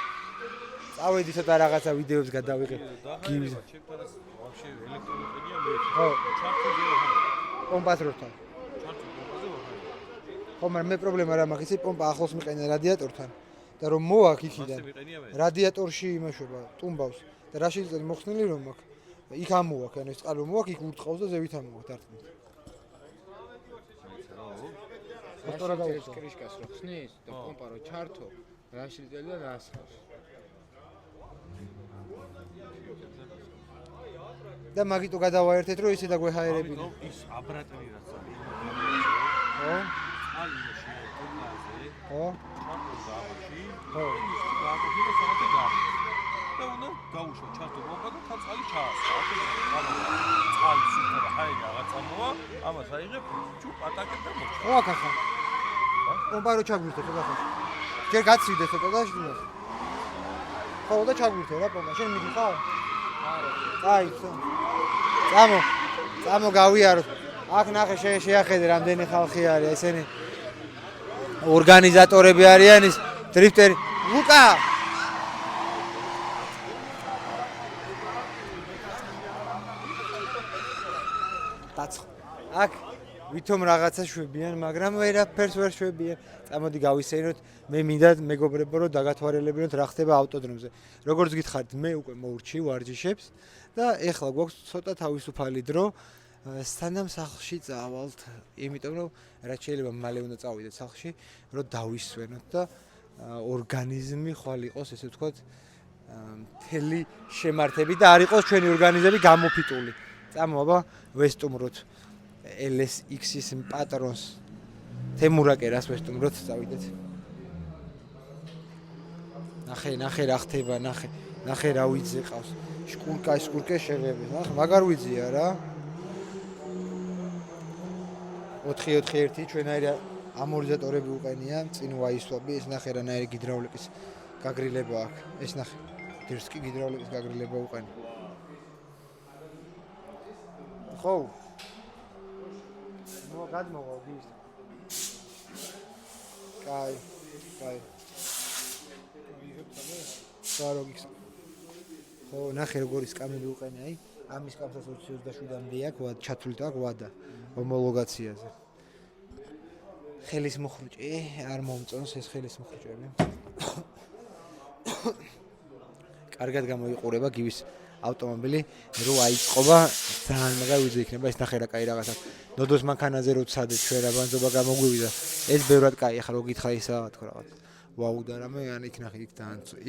წავედი ცოტა რაღაცა ვიდეოებს გადავიღე. გივის. ჩემთან ვაფშე ელექტრონიკია მე. ხო. ჩარტზე კომპასტროსთან. ხო, მაგრამ მე პრობლემა რა მაქვს, იცი პომპა ახლოს მიყენე რადიატორთან და რომ მოვაქ იქიდან. რადიატორში იმაშობა, ტუმბავს და რა შეიძლება მოხსნილი რომ მაქვს. იქ ამოვაქ, ანუ ეს წყალი მოვაქ, იქ ურტყავს და ზევით ამოვაქ დარტყმით. ფოტორა დაუხსნა. კრიშკას რო ხსნის და პომპა რო ჩართო, რა შეიძლება და რა ასხავს. და მაგიტო გადავაერთეთ რომ ისე დაგვეჰაერებინა. ის აბრატები რაც არის. ხო?ალი შეიტოვაზე. ხო? ჩარტო ზავში. ხო. გააკეთე და საათი გარი. და უნდა გაუშვა ჩარტო მომყვა და წყალი ჩაასხა. წყალი სიტყვა და ჰაერი რაღაცა მოვა, ამას აიღებ, ჩუ პატაკებ და მოჩა. ხო, აქ ახლა. პომპა რო ჩაგვირთე ხო ახლა. ჯერ გაცივდე ცოტა და შეგნას. ხო, და ჩაგვირთე რა პომპა, შენ მიდიხარ? არა. აი, წამო გავიაროთ. აქ ნახე შეახედე რამდენი ხალხი არის, ესენი ორგანიზატორები არიან ის დრიფტერი. ლუკა! დაცხ. აქ ვითომ რაღაცა შვებიან, მაგრამ ვერაფერს ვერ შვებიან. წამოდი გავისეინოთ, მე მინდა მეგობრებო რომ დაგათვალიერებინოთ რა ხდება ავტოდრომზე. როგორც გითხარით, მე უკვე მოვრჩი ვარჯიშებს და ეხლა გვაქვს ცოტა თავისუფალი დრო. სანამ სახლში წავალთ, იმიტომ რომ რაც შეიძლება მალე უნდა წავიდეთ სახლში, რომ დავისვენოთ და ორგანიზმი ხვალ იყოს, ესე ვთქვათ, მთელი შემართები და არ იყოს ჩვენი ორგანიზმები გამოფიტული. წამო, აბა, ვესტუმროთ LSX-ის პატრონს თემურაკერას ვესტუმროთ, წავიდეთ. ნახე რა ხდება, ნახე რა ვიძე ყავს. შკურკე შეღებეს, ნახე, მაგარ ვიძია რა. 4-4-1 ჩვენაირი ამორტიზატორები უყენია, წინ ვაისვაბი, ეს ნახე რანაირი გიდრაულიკის გაგრილება აქვს. ეს ნახე, დერსკი გიდრაულიკის გაგრილება უყენია. ხო. ნუ გადმოვა გის. კაი. საროგის. ხო, ნახე როგორი სკამები უყენია, აი. ამის კამსაც 27-მდე აქვს, ვადა ჩათვლით აქვს ვადა ჰომოლოგაციაზე. ხელის მოხრუჭი არ მომწონს ეს ხელის მოხრუჭები. კარგად გამოიყურება გივის ავტომობილი რო აიწყობა ძალიან მაგარი ვიზა იქნება ეს ნახე რა კაი რაღაცა ნოდოს მანქანაზე რო ცადე ჩვენ რა ბანძობა გამოგვივიდა ეს ბევრად კაი ახლა რო გითხრა ისა თქო რაღაც ვაუ და რამე ან იქ ნახე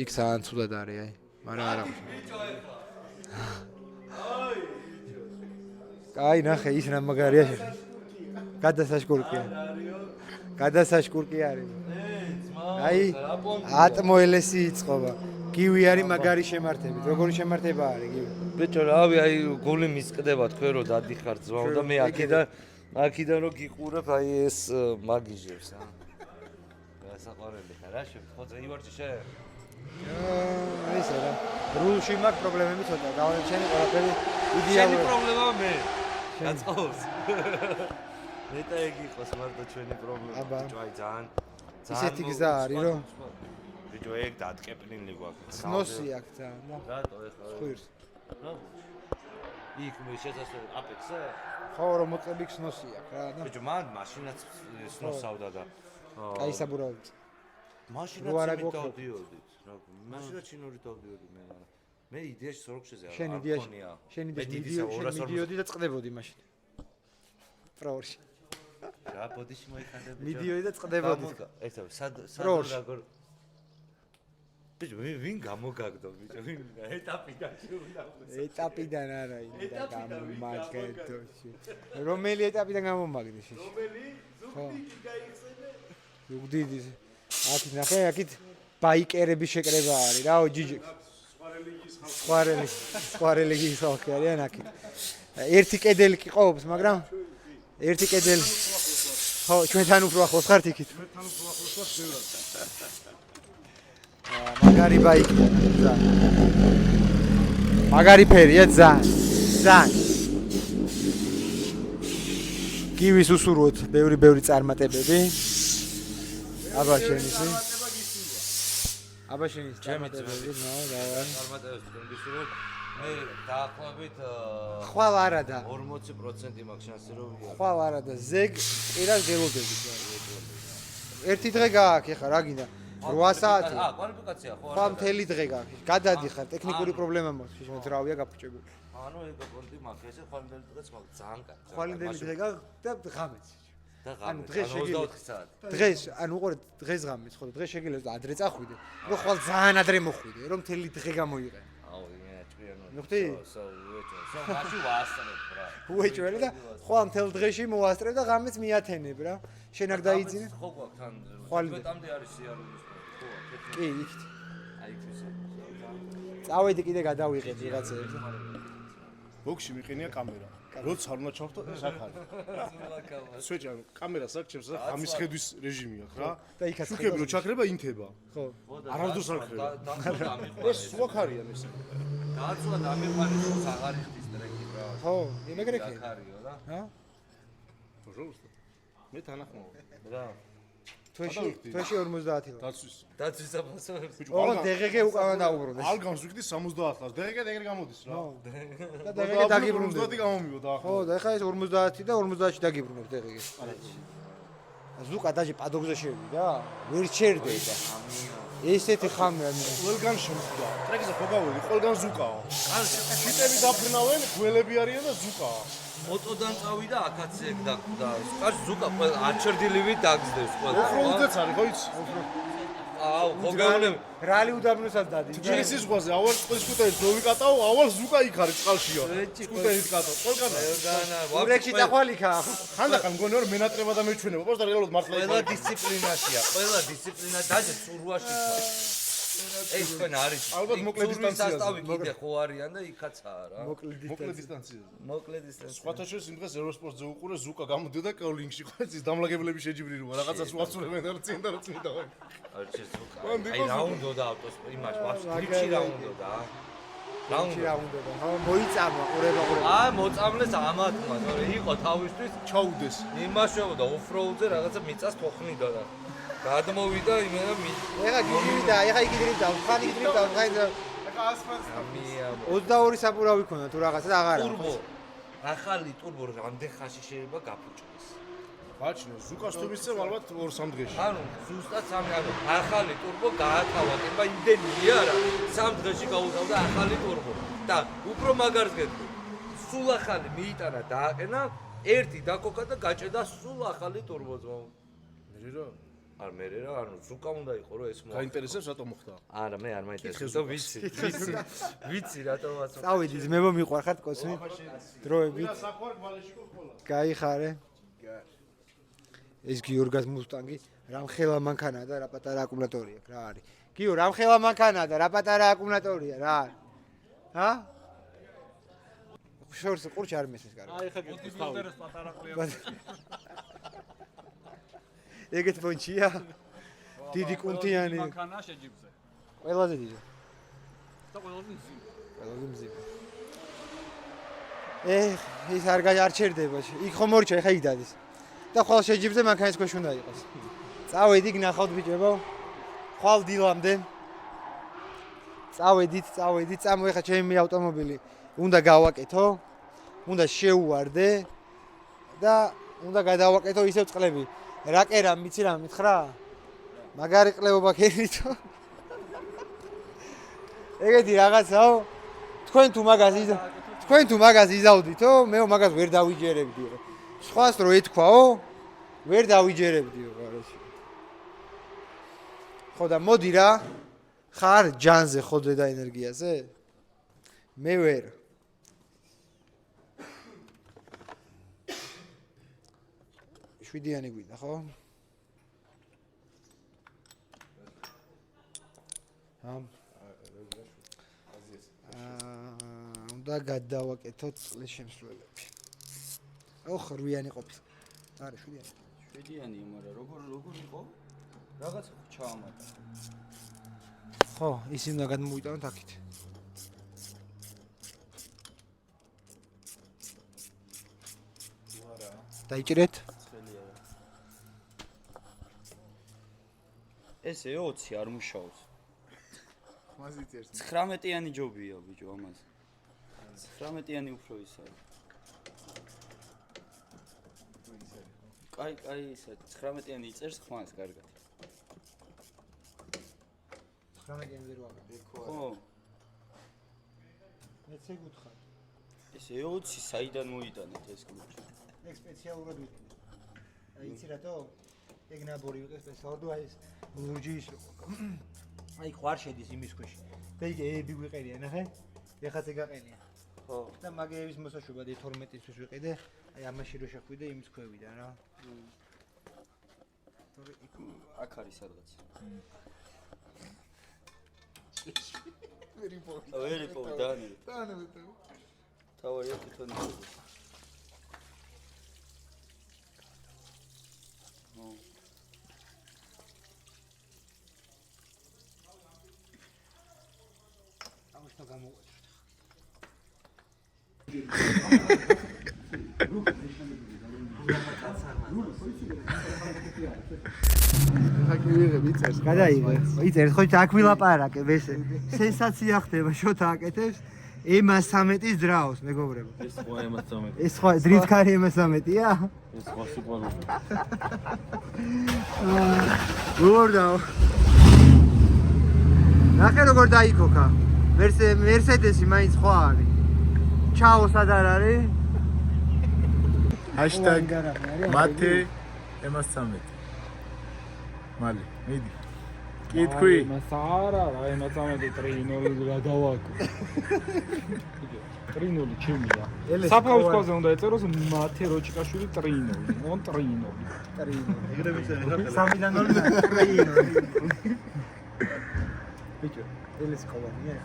იქ ძალიან ცუდად არის აი მაგრამ არა კაი ნახე ის რა მაგარია გადასაშკურკი არის აი ატმოელესი იწყობა გივი არის მაგარი შემართებით როგორი შემართება არის გივი ბიჭო რავი აი გული მისკდება თქვენ რომ დადიხართ ზვაო და მე აქიდან რომ გიყურებ აი ეს მაგიჟებს გასაყვარელი ხარ რა შევხოძე ივარჯი შე ისე რა რულში მაქვს პრობლემები ცოტა დავაჩენი ყველაფერი იდეალურად შენი პრობლემაა მე გაწყობს მეტა ეგ იყოს მარტო ჩვენი პრობლემა ბიჭო აი ძალიან ისეთი გზა არის რომ ბიჭო ეგ დატკეპნილი გვაქვს სნოსი აქვს ძალიან რატო ეხლა ხვირს რა იქ მე შესაძლოა აპექსზე ხო რომ მოწები სნოსი აქვს რა და ბიჭო მან მაშინაც სნოსავდა და კაი საბურავი მაშინაც მიდავდიოდი რა მაშინაც ჩინური დავდიოდი მე იდეაში სოროქშეზე არ მქონია შენ მიდიოდი და წყდებოდი მაშინ პროორში რა ბოდიში მოიხანდა მიდიოდი და წყდებოდი ესა სად როგორ ბიჭო ვინ გამოგაგდო ბიჭო ვინ ეტაპიდან არა ინდა გამომაგდოში რომელი ეტაპიდან გამომაგდე შე რომელი ზუგდიდი გაიხსენე ზუგდიდი აკი ნახე აკით ბაიკერები შეკრება არის რაო ჯიჯი სხვა რელიგიის ხალხი არიან აკით ერთი კედელი კი ყოფს მაგრამ ერთი კედელი ხო ჩვენთან უფრო ახლოს ხართ იქით ჩვენთან უფრო ახლოს ვართ ბევრად მაგარი ბაიკია მაგარი ფერია ძალიან გივის უსურვოთ ბევრი წარმატებები აბა შენის წარმატებები წარმატებებს გისურვებ მე დაახლოებით ხვალ არადა 40% მაქვს შანსი რომ ხვალ არადა ზეგ პირას გელოდები ერთი დღე გააქვს ეხა რა გინდა 8 საათი კვალიფიკაცია ხო ხვალ მთელი დღე გააქვს გადადიხარ ტექნიკური პრობლემა მაქვს მოძრავია გაფუჭებული ანუ ეგ პონტი მაქვს ესე ხვალინდელი დღეც მაქვს ძალიან კაცი ხვალინდელი დღე გააქვს და ღამეც ანუ დღეს 24 საათი დღეს ანუ უყურე დღეს ღამეც ხო დღეს შეგიძლია ადრე წახვიდე რომ ხვალ ძალიან ადრე მოხვიდე რომ მთელი დღე გამოიყენე აუ იმენა ჭკვიანო ნუხტი მაშინ ვაასწრებ რა უეჭველი და ხვალ მთელ დღეში მოვასწრებ და ღამეც მიათენებ რა შენ აქ დაიძინე ხო გვაქვს თან ხვალინდე მეტამდე არის სიარულის კი იქით აი ეს წავედი კიდე გადავიღებ ვიღაცებს ბოქში მიყენია კამერა როცა არ უნდა ჩავთო ეს აქ არის სვეჭა კამერას აქ ჩემს ამის ხედვის რეჟიმი აქვს რა და იქაც შუქები რო ჩაქრება ინთება ხო არასდროს არ ხდება ეს სულ არიან ეს დააცვა დამიყვანის რომ აღარ იხდის ტრეკი რა ხო იმეგრეკი ხარიო რა ჰა პოჟალოსტა მე თანახმოვ რა თვეში 50 ლარი დაცვის საფასურებს ო დეგეგ უკავან დაუბრუნდეს ალგანს ვიქდი 70 ლარს დეგეგ გამოდის რა და დეგეგ დაგიბრუნდეს 50 გამომივიდა ხო და ეხლა ეს 50 და 50-ში დაგიბრუნებს დეგეგ ზუკა დაჟე პადოგზე შევიდა ვერ ჩერდება ესეთი ხამია ყველგან შემხდა ტრეკზე ხობაველი ყველგან ზუკაო შიტები დაფრნავენ გველები არიან და ზუკაა მოტოდან წავიდა აქაც ეგ და კარს ზუკა აჩერდილივი დაგზდევს ყველა ოფროუდეც არის ხო იცი აუ ხოგავნე რალი უდაბნოსაც დადი ჯესის ზღვაზე ავალ სკუტერით რო ვიკატაო ავალ ზუკა იქ არის წყალშია სკუტერით კატო ყველგან ურეკში წახვალიქა ხანდახან მგონი რომ მენატრება და მეჩვენება პოს და რეალურად მართლა ყველა დისციპლინაშია ყველა დისციპლინა დაჟე ცურვაში ეს თქვენ არის ალბათ მოკლე დისტანციაზე სასტავი კიდე ხო არიან და იქაცაა რა მოკლე დისტანციაზე მოკლე დისტანციაზე სხვათა შორის იმ დღეს ევროსპორტზე უყურე ზუკა გამოდიოდა კეულინგში ხო ეს დამლაგებლები შეჯიბრიროა რაღაცას უაცურებენ და წინ და წინდავენ არჩე ზუკა აი რაუნდოდა ავტოს იმაში ვაფშე რაუნდოდა რაუნდოდა ხო მოიწამა ყურება აა მოწამლეს ამათმა თორე იყო თავისთვის ჩაუდეს იმაშობდა ოფროუდზე რაღაცა მიწას თოხნიდა და გადმოვიდა იმენა ეხა გიგივიდა ეხა იგიდრიბდა ხან იგიდრიბდა ხან ეხა ასფალტს 22 საბურავი ქონდა თუ რაღაცა და აღარა ტურბო ახალი ტურბო რამდენ ხანში შეიძლება გაფუჭდეს ბაჭნო, ზუკას თუ მისცემ ალბათ 2-3 დღეში. ანუ ზუსტად 3 ანუ ახალი ტურბო გაათავაკება იმდენია რა 3 დღეში გაუთავდა ახალი ტურბო და უფრო მაგარს გეტყვი სულ ახალი მიიტანა დააყენა ერთი დაკოკა და გაჭედა სულ ახალი ტურბო ძმაო მე რა არ მე რა ანუ ზუკა უნდა იყო რომ ეს გაინტერესებს რატომ მოხდა არა მე არ მაინტერესებს და ვიცი რატომაც წავედი ძმებო მიყვარხართ კოცნი დროებით გაიხარე ეს გიორგას მუსტანგი რამხელა მანქანაა და რა პატარა აკუმულატორი აქვს რა არის გიო რამხელა მანქანაა და რა პატარა აკუმულატორია რა არის ჰა შორს ყურჩ არ მესმის კარგი აი ხა გეტყვის თავი პატარა ყლია ეგეთ პონჩია დიდი კუნთიანი მანქანა შეჯიბზე ყველაზე დიდი და ყველაზე მზიმ ის არ გაარჩერდება იქ ხომ მორჩა ხა იქ დადის და ხვალ შეჯიბზე მანქანის ქვეშ უნდა იყოს წავედი გნახავთ ბიჭებო ხვალ დილამდე წავედით წამო ხა ჩემი ავტომობილი უნდა გავაკეთო უნდა შეუვარდე და უნდა გადავაკეთო ისევ წყლები რაკერა მიცი რა მითხრა მაგარი ყლეობა ქერითო ეგეთი რაღაცაო თქვენ თუ მაგას იზავდითო მე მაგას ვერ დავიჯერებდიო სხვას რო ეთქვაო ვერ დავიჯერებდიო გარეთ ხო და მოდი რა ხარ ჯანზე ხოდე და ენერგიაზე მე ვერ შვიდიანი გვიდა ხო უნდა გადავაკეთოთ წყლის შემსრულებლები აუ 8-იანი ყოფილა არა 7-იანი 7-იანია მაგრამ როგორ იყო რაღაც ჩაამატა ხო ისინი უნდა გადმოვიტანოთ აქეთ დაიჭირეთ ესე 20 არ მუშაობს 19-იანი ჯობია ბიჭო ამაზე 19-იანი უფრო ის არის კაი ისე 19-იანი იწერს ხმას კარგად 19-იანი ვერ ვაკეთე ხო მეც ეგუთხარ ესე 20 საიდან მოიტანეთ ეს კლუბი ეგ სპეციალურად ვიყიდე აი იცი რატო ეგ ნაბორი ვიყიდე სპეციალურად აი ეს ლურჯი ის აი ხوار შედის იმის ქვეშ და იქ ეები ვიყერია ნახე ეხაც ეგაყენია ხო და მაგეების მოსაშვებად 12-ის ვიყიდე აი ამაში რო შეხვიდე იმის ქვევიდან რა თორე იქ აქ არის სადღაც ვერიპო დანი თავი თვითონ ამას გამოვაჭრეთ გადაიღე იწერს ხო აქ ვილაპარაკე ესე სენსაცია ხდება შოთა აკეთებს EMA13-ის ძრაოს მეგობრებო ეს ხო EMA13 ეს ხო დრითკარი EMA13-ია ეს ხო სიყვარული გორდაო ნახე როგორ დაიქოქა მერსედესი მაინც ხო არის ჩაო სად არ არის #mate EMA13 მალე მიდი კითხვი მასარა რა EMA13 ტრინოლი გადავაკო ტრინოლი ჩემია საფაუს უნდა ეწეროს მათე როჭკაშვილი ტრინოლი მონ ტრინოლი ეგრევე სამიდან ნოლი ტრინოლი ბიჭო ელეს ყოვანია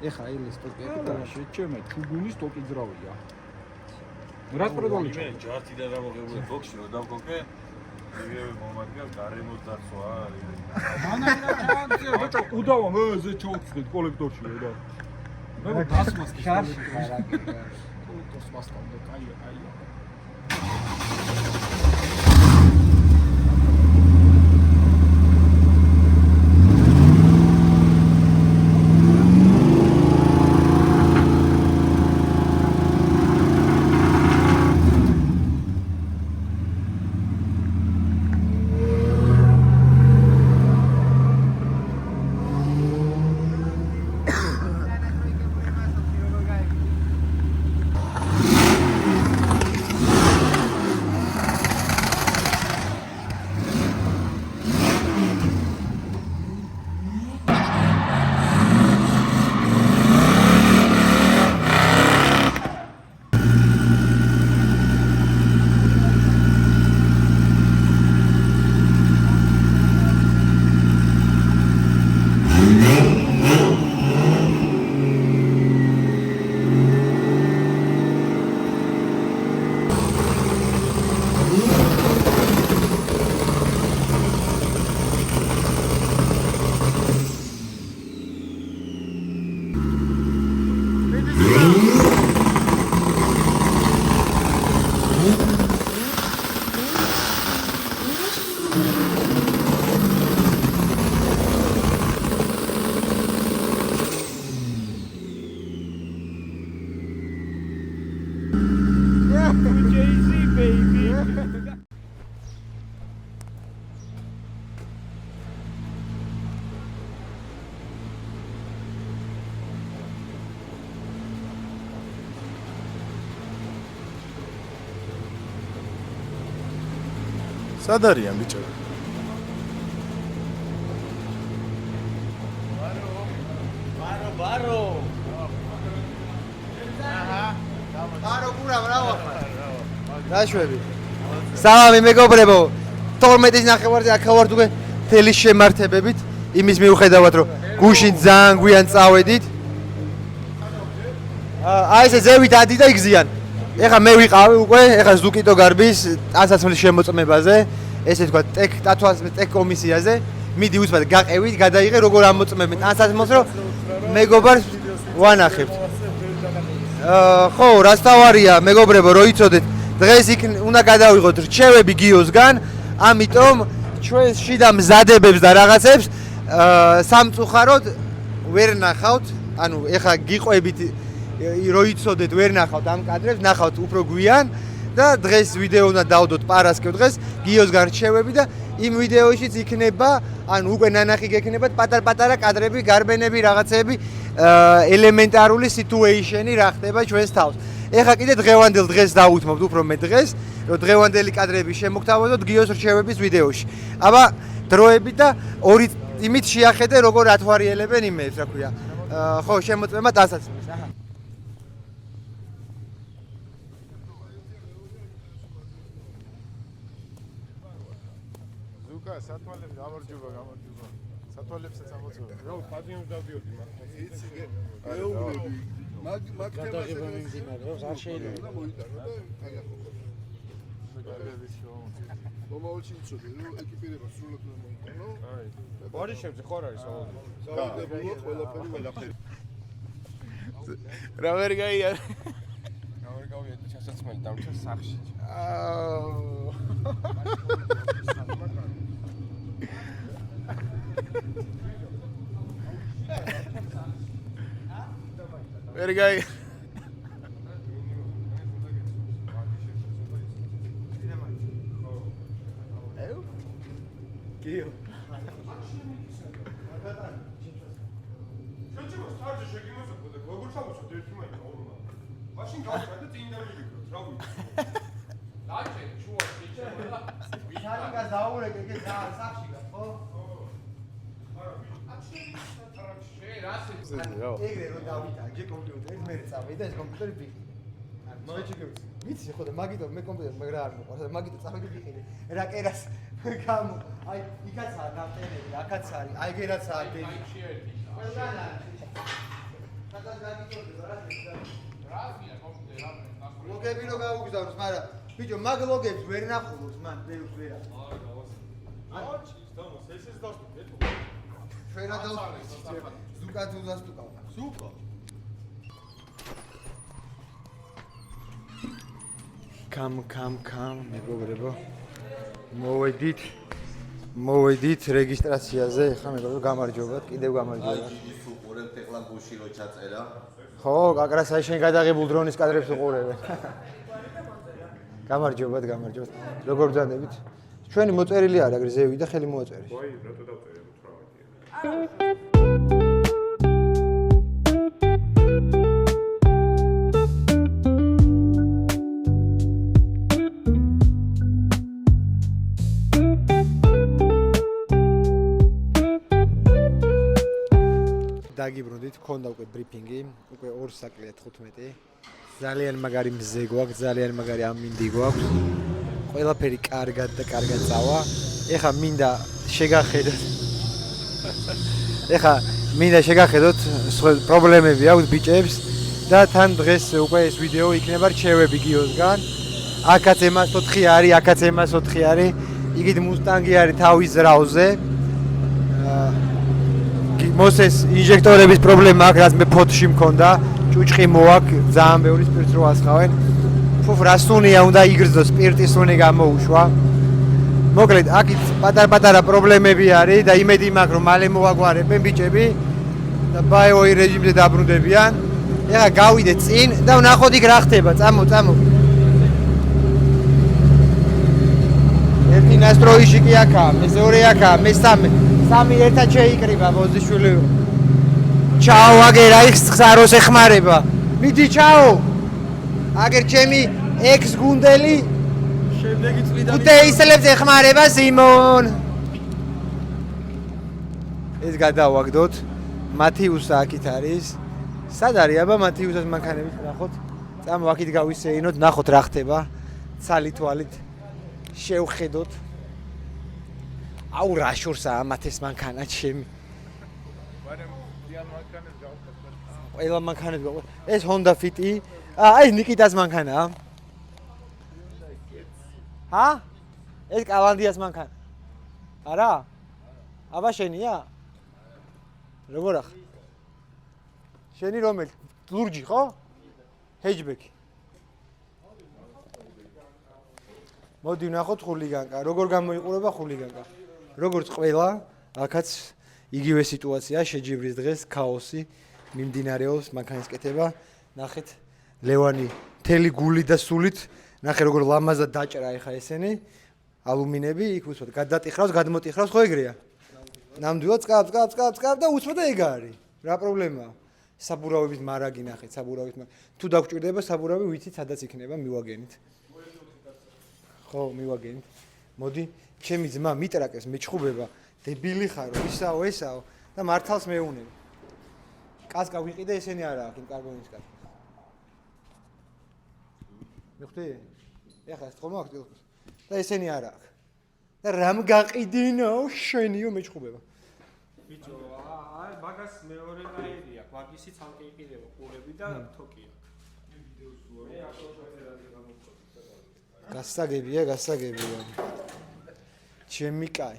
ეხა ელეს ტოკი და შეჩემე ჩუგუნის ტოკი ძრავია რას პროდოლი მე ჯართიდან დამოღებული ბოქსი რო დავკოკე იგივე მომადგა გარემოს დაცვა არის ბიჭო უდავა მე ზე ჩავწვით კოლექტორში და მე დასმას შარში ხარაკი კოლექტორს მასკამდე კაია სად არიან ბიჭები? დაშვები. სალამი მეგობრებო. 12-ის ნახევარზე აქ ვართ უკვე თელი შემართებებით. იმის მიუხედავად რომ გუშინ ძალიან გვიან წავედით. აი ესე ზევით ადი და იგზიან. ეხა მე ვიყავი უკვე, ეხა ზუკიტო გარბის ტანსაცმლის შემოწმებაზე, ესე თქვა ტექ კომისიაზე. მიდი უცბად გაყევით, გადაიღე როგორ ამოწმებენ ტანსაცმელს, რომ მეგობარს ვანახებთ. ხო, რაც თავარია, მეგობრებო, რო იცოდეთ, დღეს იქ უნდა გადავიღოთ რჩევები გიოსგან, ამიტომ ჩვენ შიდა მზადებებს და რაღაცებს სამწუხაროდ ვერ ნახავთ, ანუ ეხა გიყვებით რო იცოდეთ ვერ ნახავთ ამ კადრებს, ნახავთ უფრო გვიან და დღეს ვიდეო უნდა დავდოთ პარასკევ დღეს გიოსგან რჩევები და იმ ვიდეოშიც იქნება, ანუ უკვე ნანახი გექნებათ პატარ-პატარა კადრები, გარბენები, რაღაცები, ელემენტარული სიტუეიშენი რა ხდება ჩვენს თავს. ეხა კიდე დღევანდელ დღეს დავუთმობთ უფრო მე დღეს, რომ დღევანდელი კადრები შემოგთავაზოთ გიოს რჩევების ვიდეოში. აბა დროებით და ორი იმით შეახედე როგორ ათვარიელებენ იმეებს, რა ქვია. ხო, შემოწმება ტანსაცმლის. აჰა. სათვალებს გამარჯობა. სათვალებსაც ამოწმება. რა პატიონს დავდიოდი მართლა. იცი გეუბნები. მაგ გადაღება მიმდინარეობს, არ შეიძლება. მოიტანა და აგახო. მომავალში იცოდი რომ ეკიპირება სრულად უნდა მოიტანო. აი. ვარიშებზე ხო არ არის საუბარი? საუბარია ყველაფერი. რა ვერ გაიარ. რა ვერ გავიარ ჩასაცმელი დამჭა სახში. ვერ გაი გიო შეჭმოს თარჯე შეგიმოსო და როგორ ჩავუსვათ ერთი მაინც ორმა. მაშინ გავხდა წინ დავიგებთ, რა ვიცი. დაჭე, შუა შეჭმოდა. შარიკა დაურეკე ეგ სახში გა, ხო? ეგრე რომ დავითანჯე კომპიუტერით, მე წავედი და ეს კომპიუტერი ვიყიდე. მოიჩიგებს. ვიცი ხო და მაგითო მე კომპიუტერი მაგრა არ მოყავს და მაგითო წავედი ვიყიდე. რა კერას გამო. აი, იქაცაა დამტენები, აქაც არის. აი, გერაცაა დენი. ყველგან არის. სადაც გაგიწოდე რა ხდება? რა გია კომპიუტერი რა ნახო. ლოგები რო გაუგზავნოს, მაგრამ ბიჭო, მაგ ლოგებს ვერ ნახულობთ მან, ბევრს ვერა. არა, გავასწრე. აჩი, თამას, ესეც დასტუკეთ. ჩვენა დავსტუკავ. ზუკა თუ დასტუკავ. ზუკა. კამ, მეგობრებო. მოვედით რეგისტრაციაზე, ხა მეგობრებო, გამარჯობათ, კიდევ გამარჯობათ. ის უყურებთ ეხლა გუში რო ჩაწერა. ხო, კაკრასაი შენ გადაღებულ დრონის კადრებს უყურებენ. გამარჯობათ. როგორ ბრძანდებით? ჩვენი მოწერილი არა, ეგრე ზევი და ხელი მოაწერეს. ვაი, რატო დავწერე 18-ია. დაგიბრუნდით, გქონდა უკვე ბრიფინგი, უკვე 2:15. ძალიან მაგარი მზე გვაქვს, ძალიან მაგარი ამინდი გვაქვს. ყველაფერი კარგად წავა. ეხა მინდა შეგახედოთ პრობლემები აქვს ბიჭებს და თან დღეს უკვე ეს ვიდეო იქნება რჩევები გიოსგან. აქაც ემას 4 არის, აქაც ემას 4 არის. იგივე მუსტანგი არის თავის ზრაوزზე. მოსეს ინჟექტორების პრობლემა აქვს, რაც მე ფოტოში მქონდა, ჭუჭყი მოაქვს, ძალიან ბევრი სპირტს რო ასხავენ. ფუფ რა სუნია უნდა იგრძნოს, სპირტის სუნი გამოუშვა. მოკლედ, აქეთ პატარ-პატარა პრობლემები არის და იმედი მაქვს, რომ მალე მოვაგვარებენ ბიჭები და ბაიოი რეჟიმზე დაბრუნდებიან. ეხლა გავიდეთ წინ და ვნახოთ იქ რა ხდება. წამო. ერთი ნასტროიში კი აქაა, მეორე აქაა, მესამე. სამი ერთად შეიკრიბა ბოზიშვილი. ჩაო, აგერ აი ხსაროს ეხმარება. მიდი ჩაო. აგერ ჩემი ექს გუნდელი შემდეგი წლიდან უთეისელებს ეხმარება სიმონ. ეს გადავაგდოთ. მათიუსა აქეთ არის. სად არის აბა მათიუსას მანქანებით ნახოთ. წამო აქეთ გავისეინოთ, ნახოთ რა ხდება. ცალი თვალით შევხედოთ. აუ რა შორსაა მათეს მანქანა ჩემი. ყველა მანქანები გაყვა. ეს Honda Fit-ი. ეს ნიკიტას მანქანაა. ჰა? ეს კალანდიას მანქანა. არა? აბა შენია? როგორ ახ? შენი რომელი? ლურჯი ხო? ჰეჯბექი. მოდი ვნახოთ ხულიგანკა. როგორ გამოიყურება ხულიგანკა? როგორც ყველა, აქაც იგივე სიტუაცია, შეჯიბრის დღეს ქაოსი მიმდინარეობს, მანქანის კეთება. ნახეთ, ლევანი მთელი გული და სულით, ნახე როგორ ლამაზად დაჭრა ეხა ესენი, ალუმინები, იქ უცბად გადატიხრავს, გადმოტიხრავს, ხო ეგრეა? ნამდვილად წკაპ და უცბად და ეგ არის. რა პრობლემაა? საბურავების მარაგი ნახეთ, საბურავის მარაგი. თუ დაგჭირდება საბურავი, ვიცით სადაც იქნება, მივაგენით. ხო, მივაგენით. მოდი, ჩემი ძმა მიტრაკებს, მეჩხუბება, დებილი ხარო, ისაო, ესაო და მართალს მეუნები. კასკა ვიყიდე, ესენი არა აქვს, იმ კარბონის კასკა. მიხდი? ეხლა ეს ხომ აქვს ტილკოს. და ესენი არა აქვს. და რამ გაყიდინო, შენიო მეჩხუბება. ბიჭო, აი მაგას მეორე ნაირი აქვს, მაგისი ცალკე იყიდება ყურები და თოკი აქვს. გასაგებია. ჩემი კაი.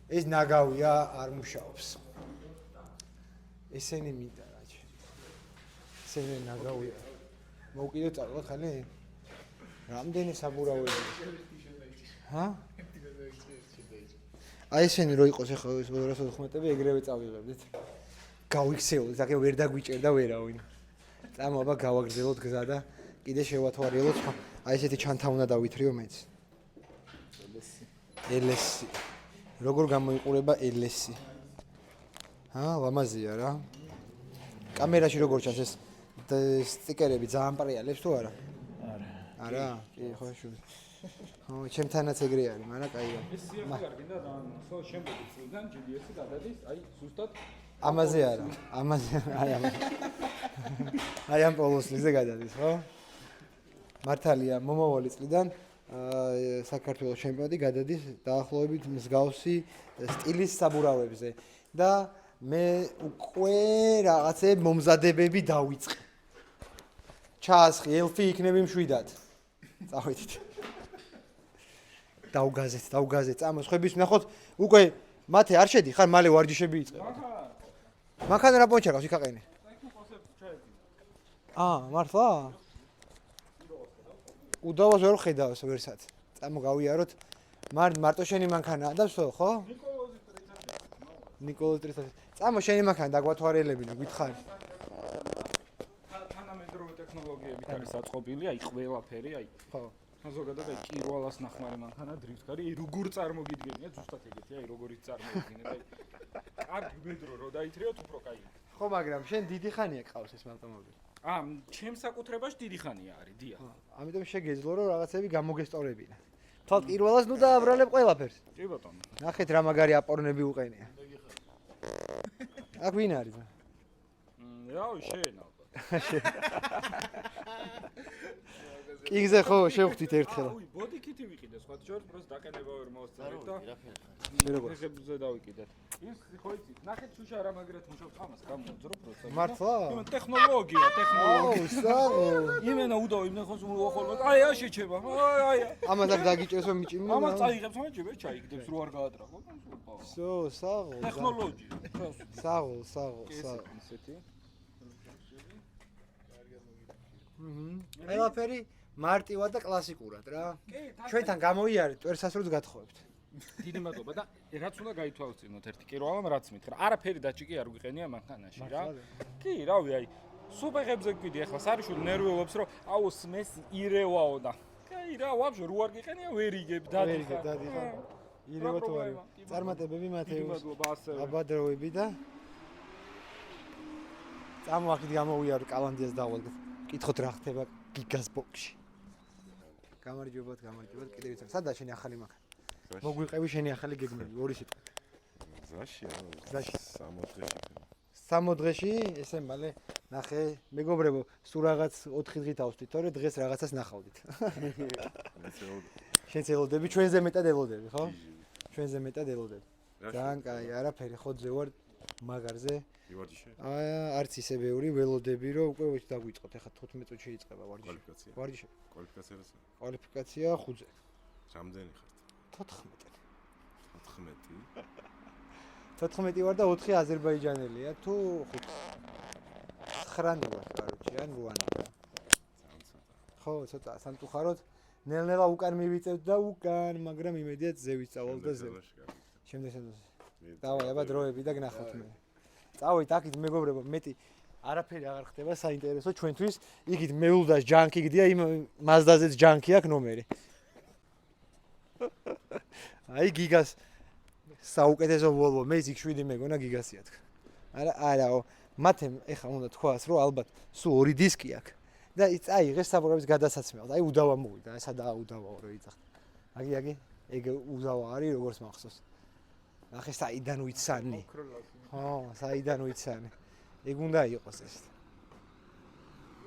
ეს ნაგავია არ მუშაობს. ესენი მინდა რაჭი. ესენი ნაგავია. მოვკიდე წავიღოთ ხალი? რამდენი საბურავია? ჰა? აი ესენი რო იყოს ახლა 215-ები ეგრევე წავიღებდით. გავიქცეულით, აქ ვერ დაგვიჭერდა ვერავინ. წამო აბა გავაგრძელოთ გზა და კიდე შევათვალიეროთ. აი ესეთი ჩანთა უნდა დავითრიო მეც. LS. როგორ გამოიყურება LS? ჰა, ლამაზია რა. კამერაში როგორ ჩანს ეს სტიკერები ძალიან პრიალებს თუ არა? არა. კი, ხო შუ. ხო, ჩემთანაც ეგრე არის, მაგრამ კაია. ეს სიახლე არ გინდა რა, ხო, შემდეგი წლიდან GDS-ი გადადის, აი ზუსტად ამაზე არა, აი ამ პოლოსლიზე გადადის, ხო? მართალია, მომავალი წლიდან საქართველოს ჩემპიონატი გადადის დაახლოებით მსგავსი სტილის საბურავებზე და მე უკვე რაღაცე მომზადებები დავიწყე. ჩაასხი, ელფი იქნები მშვიდად. წავედით. დავგაზეთ, წამოს ხების ვნახოთ, უკვე მათე არ შედიხარ, მალე ვარჯიშები იწყება. მანქანა რა პონჩა გავს იქაყენი? მართლა? უდავას ვერ ხედავს ვერსად. წამო გავიაროთ. მარტო შენი მანქანაა და ვსო, ხო? ნიკოლოზ ტრიცას. წამო შენი მანქანა დაგვათვალიერებინა, გითხარი. თანამედროვე ტექნოლოგიებით არის აწყობილი, აი ყველაფერი, აი. ხო. ზოგადად აი კირვალას ნახმარი მანქანა დრიფტკარი, აი როგორ წარმოგიდგენია ზუსტად ეგეთი, აი როგორიც წარმოგიდგენია, აი. კარგი ბედრო რო დაითრიოთ უფრო კაი. ხო, მაგრამ შენ დიდი ხანია ყავს ეს ავტომობილი. ჩემს საკუთრებაში დიდი ხანია არის, დიახ. ამიტომ შეგეძლო რომ რაღაცები გამოგესწორებინა. თვალ პირველას ნუ დააბრალებ ყველაფერს. კი ბატონო. ნახეთ რა მაგარი აპორნები უყენია. აქ ვინ არის? რავი, შენ ალბათ. კიგზე ხო შევხვდით ერთხელ. ბოდიკითი ვიყიდე, სხვა შორს პროს დაყენება ვერ მოვასწრებ და როგორ? ხებზე დავიკიდეთ. ის ხო იცით, ნახეთ შუშა რა მაგრად მუშაობს ამას გამოძრო პროცესი. მართლა? იმენ ტექნოლოგია. საო. იმენა უდავ იმენ ხოს უახლოვ. აი შეჩება. აი. ამას არ დაგიჭერს რომ მიჭიმო. ამას წაიღებს მაჭიბე, ჩაიგდებს რო არ გაატრაგო. საო. ტექნოლოგია. საო. ისეთი. ყველაფერი მარტივად და კლასიკურად რა. ჩვენთან გამოიარეთ, ტვერსასროლს გათხოვებთ. დიდი მადლობა და რაც უნდა გაითვალისწინოთ ერთი კირვალამ რაც მითხრა. არაფერი დაჭი კი არ უგიყენია მანქანაში რა. კი, რავი, აი სუპეღებზე გვიდი ახლა სარიშვილი ნერვიულობს რომ აუ სმეს ირევაო და. კი რა, ვაფშე რო არ გიყენია ვერ იგებ დადიხარ. ირევა თუ არის. წარმატებები მათეუს. მადლობა ასევე. აბადროები და წამოახით გამოვიარო კალანდიას დავალდეთ. კითხოთ რა ხდება გიგას ბოქში. გამარჯობათ, კიდევ ვიცი. სადაა შენი ახალი მანქანა? მოგვიყევი შენი ახალი გეგმები, ორი სიტყვა. ზაშია, ზაში. 60 დღეში, ესე მალე ნახე, მეგობრებო, სულ რაღაც 4 დღით ავსვით, თორე დღეს რაღაცას ნახავდით. შენ ელოდები, ჩვენზე მეტად ელოდები, ხო? ჩვენზე მეტად ელოდები. ძალიან კაი, არაფერი, ხოძე ვარ მაგარზე. ვარჯიში. არც ისე ბევრი ველოდები, რომ უკვე დაგვიწყოთ. ეხლა 15 წუთში იწყება ვარჯიში. ვარჯიში. კვალიფიკაცია 5-ზე. რამდენი ხართ? 14. 14? 14 ვარ და 4 აზერბაიჯანელია თუ 5. 9 ვარ, კაროჩი, ან 8. ხო, ცოტა სამწუხაროდ ნელ-ნელა უკან მივიწევთ და უკან, მაგრამ იმედია ზე ვისწავლოთ და ზე. შემდეგ სეზონზე. დავაი, აბა დროები და გნახავთ მე. წავით აქეთ მეგობრებო, მეტი არაფერი აღარ ხდება საინტერესო ჩვენთვის. იქით მეულდას ჯანკი გდია, იმ მაზდაზეც ჯანკი აქვს ნომერი. აი გიგას საუკეთესო ვოლვო, მე X7 მეგონა გიგასია თქვა. არაო, მათემ ეხა უნდა თქვას, რომ ალბათ სულ 2 დისკი აქვს და აიღეს საფრთხების გადასაცმელად. აი უდავა მოვიდა, ესადაა უდავაო რო იწახ. აგი, ეგ უდავა არის როგორც მახსოვს. ნახე საიდან ვიცანი. ხო, საიდან ვიცანი. ეგ უნდა იყოს ეს.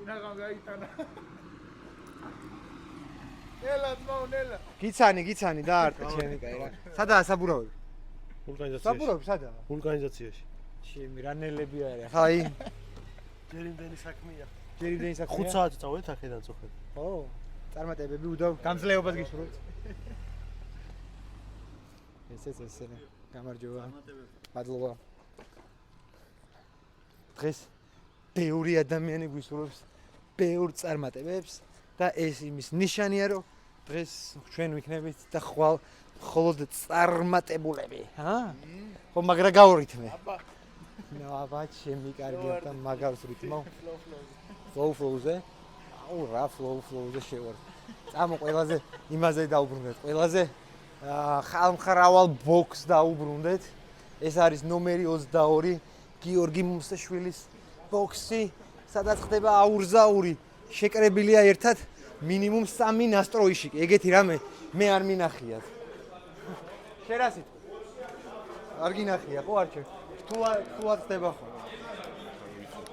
ნაღამ გაიტანა. ნელა. გიცანი დაარტყე ჩემი კაი რა. სადაა საბურავი? ვულკანიზაციაში. საბურავი სადაა? ვულკანიზაციაში. ჩემი რანელები არის. ხაი. ჯერიმდენი საქმეა. 5 საათი წავედით აქედან წოხეთ. ხო, წარმატებები უდავ გამძლეობას გისურვებთ. ესე. გამარჯობა. მადლობა. დღეს ბევრი ადამიანი გვისურვებს ბევრ წარმატებებს და ეს იმის ნიშანია, რომ დღეს ჩვენ ვიქნებით და ხვალ მხოლოდ წარმატებულები, ჰა? ხო, მაგრა გაურითმე. აბა, ჩემი კარგია და მაგავს რითმო. Flow-ზე. აუ, რა flow-ზე შევარ. წამო ყველაზე იმაზე დაუბრუნდეთ. ყველაზე ხალმხრავალ ბოქს დაუბრუნდეთ. ეს არის ნომერი 22 გიორგი მუსაშვილის ბოქსი, სადაც ხდება აურზაური. შეკრებილია ერთად მინიმუმ 3 ნასტროიში. ეგეთი რამე მე არ მინახიათ. შენ რა სიტყვა? არ გინახია, ხო არჩევ? თუ არ ხდება ხო?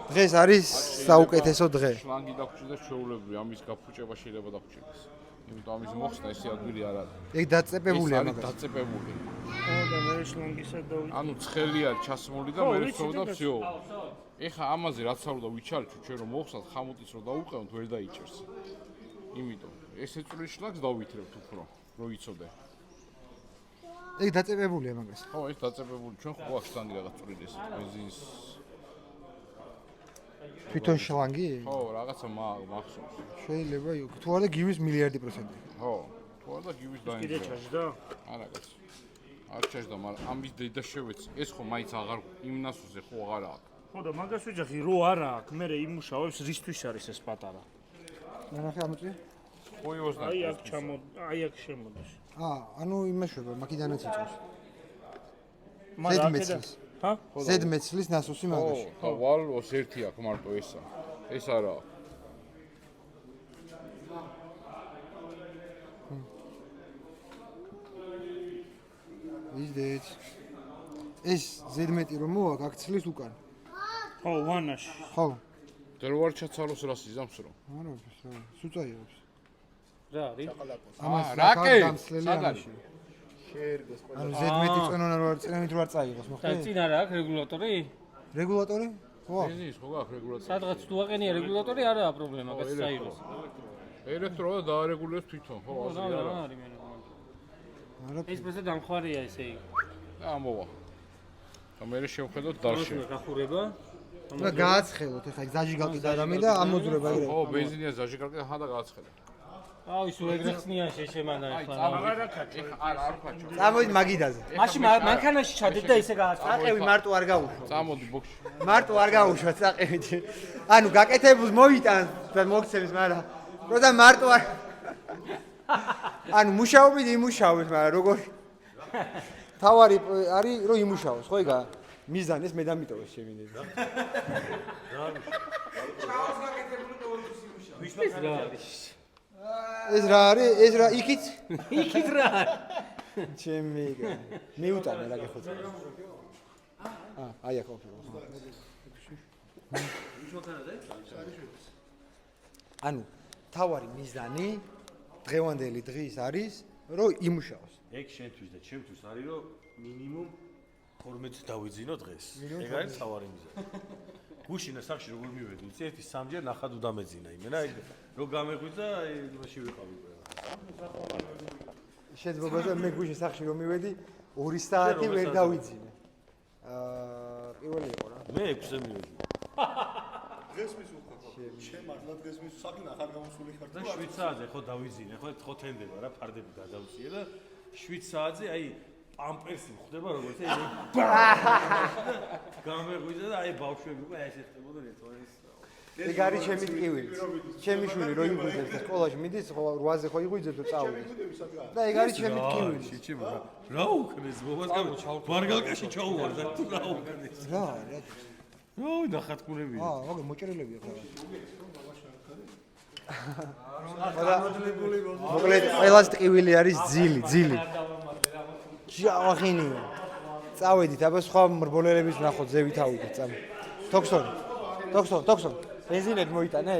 დღეს არის საუკეთესო დღე. შლანგი დაგჭირდა შეულებრივი, ამის გაფუჭება შეიძლება დაგჭირდეს. იმიტომ ამის მოხსნა ესე ადგილი არ არის. ეგ დაწეპებულია მაგას. დაწეპებული. ხო და მე შლანგისა და ანუ ცხელი არის ჩასმული და მე ვცოვდა всё. ეხა ამაზე რაც არ უნდა ვიჩარჩო, ჩვენ რომ მოხსნათ ხამუტის რომ დაუყევთ, ვერ დაიჭერს. იმიტომ ესე წვლის შლაგს დავითრებთ უფრო, რო იცოდე. ეგ დაწეპებულია მაგას. ხო, ეს დაწეპებული ჩვენ ხო აქვს შლანგი რაღაც წვლილის ბენზინის. თვითონ შლანგი? ხო, რაღაცა მახსოვს. შეიძლება იქ თუ არა გივის მილიარდი პროცენტი. ხო, თუ არა გივის დაინჯა. კიდე ჩაჯდა? არა კაცო. არ ჩაჯდა, მაგრამ ამის დედა შევეცი. ეს ხო მაინც აღარ იმ ნასოზე ხო აღარ აქვს. ხო და მაგას ვიჯახი, რო არა აქვს, მე იმუშავებს რისთვის არის ეს პატარა. ნახე ამოწი. ხო, 20. აი აქ შემოდის. ანუ იმეშვება, მაგიდანაც იწევს. ზედმეცლის. ჰა? ზედმეცლის ნასოსი მაგაში. ხო, ვალ 21 აქვს მარტო ესა. ეს არა. ვიზდეთ. ეს ზედმეტი რომ მოვაკ აქცლის უკან. ხო, ვანაში. ხო. და რო არ ჩაცალოს რას იზამს რომ? არა, სუწაიობს. რა არის? ამას რაკე? გამსლელი ამაში. შეერგოს ყველა. ანუ ზედმეტი წვენონა რო არ წენით რო არ წაიღოს, და მოხდა? წინ არა აქვს რეგულატორი? რეგულატორი? ხო. ბენზინის ხო გაქვს რეგულატორი. სადღაც თუ აყენია რეგულატორი არაა პრობლემა, კაც საიროს. ელექტრო და დაარეგულებს თვითონ, ხო, ასე არა. არა არის მე. ეს პრესა დამხარია ესე იგი. და ამოვა. და მე შევხედოთ დარში. გახურება. და გააცხელოთ, ეხლა ზაჟი გაკიდა რამე და ამოძრება ეგრე. ხო, ბენზინია ზაჟი გაკიდა, ხა და გააცხელე. აი სულ ეგრე ხსნიან შეშემანა ახლა. არ ვქაჩო. წამოდი მაგიდაზე. მაშინ მანქანაში ჩადეთ და ისე გააწყო. წაყევი მარტო არ გაუშვო. წამოდი ბოქში. მარტო არ გაუშვო წაყევით. ანუ გაკეთებულს მოვიტან და მოგცემს, მაგრამ როდა მარტო არ ანუ მუშაობდი იმუშავებს, მაგრამ როგორ თავარი არის რომ იმუშაოს, ხო იგა? მიზანეს მე დამიტოვეს შემინე. ჩაოს გაკეთებული ყოველთვის იმუშავებს. ვიშვის რა არის? ეს რა არის? ეს რა იქით? იქით რა არის? ჩემი მიუტანე რა გეხოცა. აი აქ ყოფილი. ანუ თავარი მიზანი დღევანდელი დღის არის რომ იმუშაოს. ეგ შენთვის და ჩემთვის არის რომ მინიმუმ 12 დავიძინო დღეს. ეგ არის თავარი მიზანი. გუშინა სახში როგორ მივედი, იცი, ერთი სამჯერ ნახად უდამეძინა იმენა, ეგ რო გამეღვიძა, იმაში ვიყავი ყველა. შეიძლება რომ მე გუშინ სახში რომ მივედი 2 საათი ვერ დავიძინე. პირველი იყო რა. მე 6-ზე მივედი. დღეს მის უხო. შენ მართლა დღეს მის საქმე ახალ გამოსული ხარ და 7 საათზე ხო დავიძინე, ხო თენდება რა, ფარდები გადავწიე და 7 საათზე აი პამპერსი ხდება როგორც ეს გამეღვიძა და აი ბავშვები უკვე აი ეს ხდებოდა ერთმანეთს. ეგ არის ჩემი ტკივილი. ჩემი შვილი რო იღვიძებს და სკოლაში მიდის, 8-ზე ხო იღვიძებს და წავიდეს. და ეგ არის ჩემი ტკივილი. შეჭება. რა უქნეს ბობას გამო ბარგალკაში ჩაუვარდა თუ რა უქნეს. რა ოი ნახატკუნებია. მოგე მოჭრილებია ხარ. მოკლედ ყველას ტკივილი არის ძილი. ჯავახინია. წავედით, აბა სხვა მრბოლელების ნახოთ ზევით ავიდეთ, წამ. ტოქსონ. ბენზინები მოიტანე?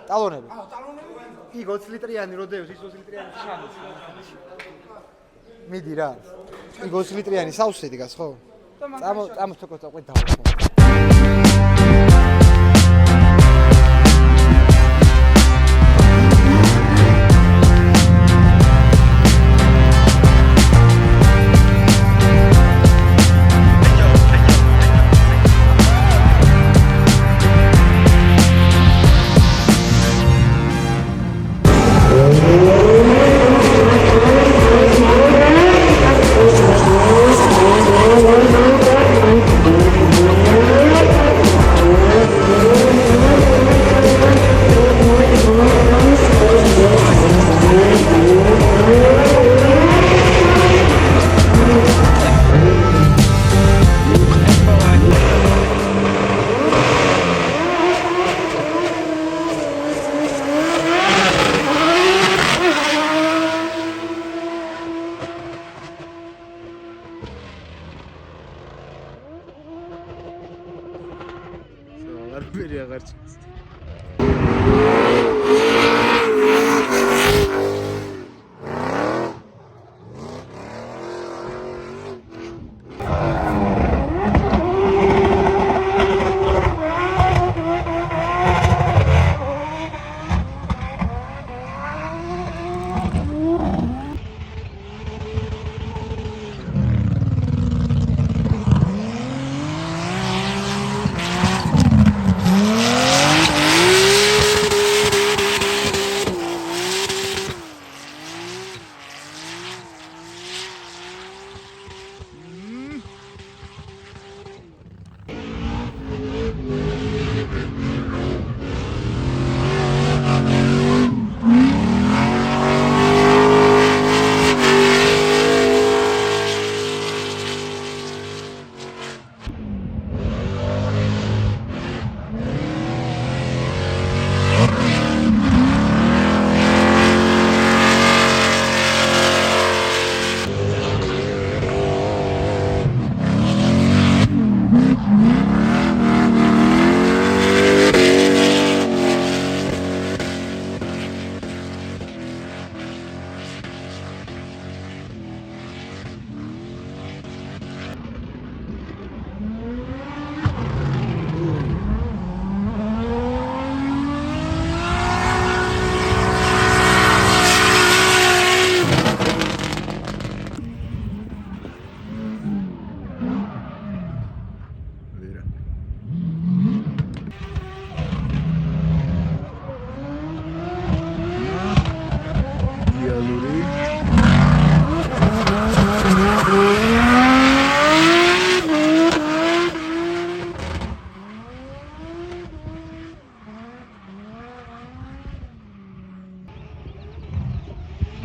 ტალონები. კი 20 ლიტრიანი როდეოს, ის 20 ლიტრიანი შანოს. მიდი რა. კი 20 ლიტრიანი სავსე დგას ხო? წამო თოკოთა ყვე დავა.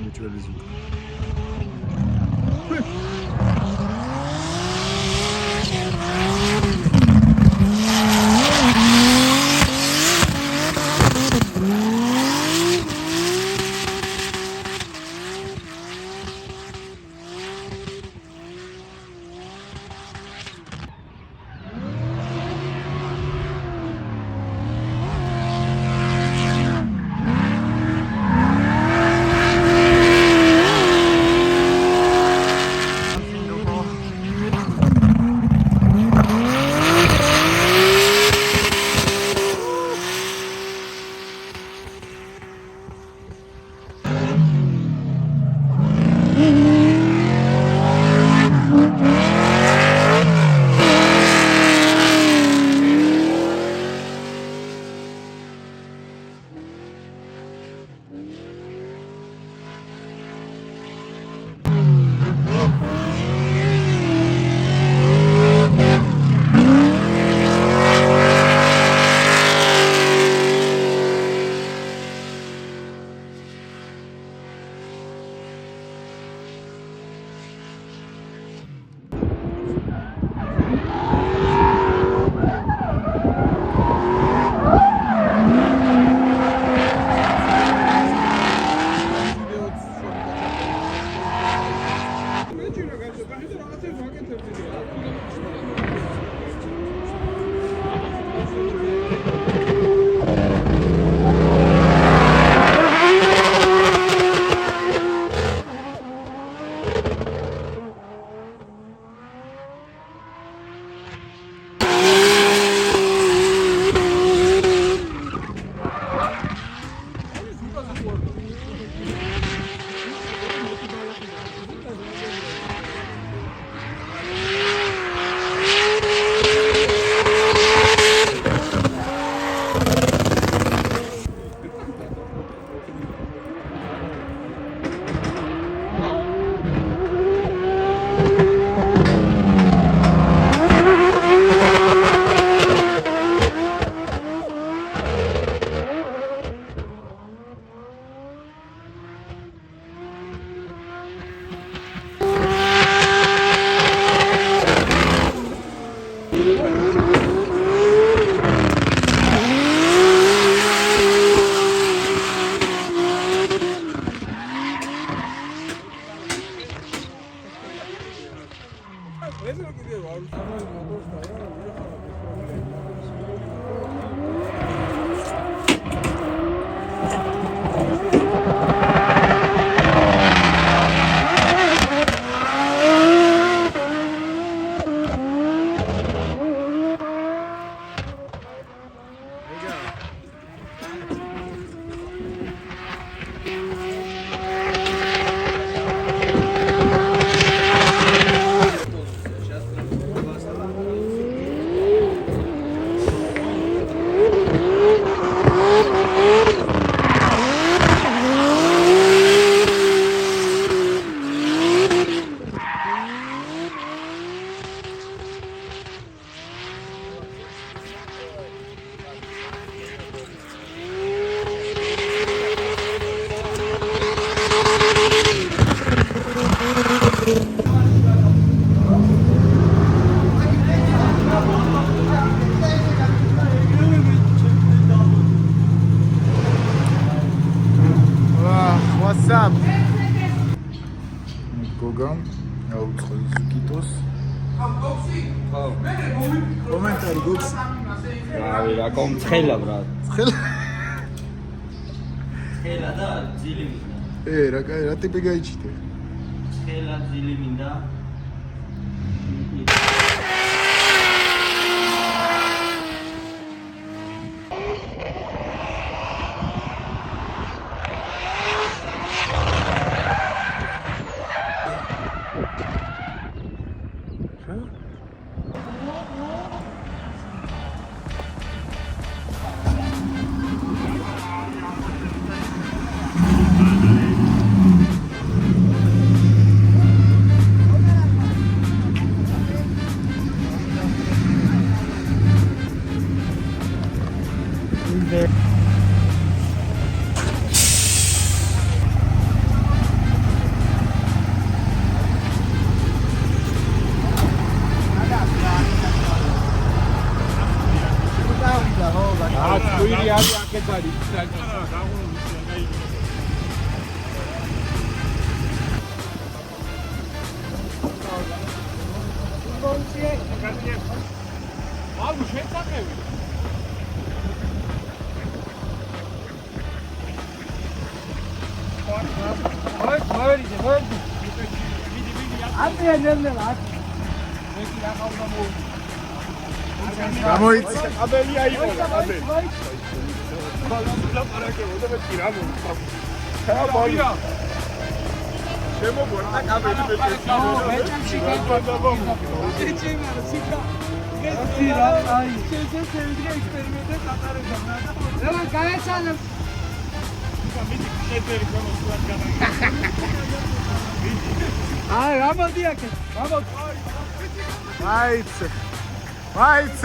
მოჭველი ზუგა. გოგამ აუწყო ზუკიტოს კომენტარი გოგს რა ცხელა ბრატ ცხელა ცხელა და ძილი მინდა რა ტიპი გაიჩიტე ცხელა ძილი მინდა ალბუ შეთახევი. გამოიწ აბელია იყო აბელი ლაპარაკებოდა მე კი რა მომწონს ხაბალია შემოგვარდა კაბელი მეჭებში Right.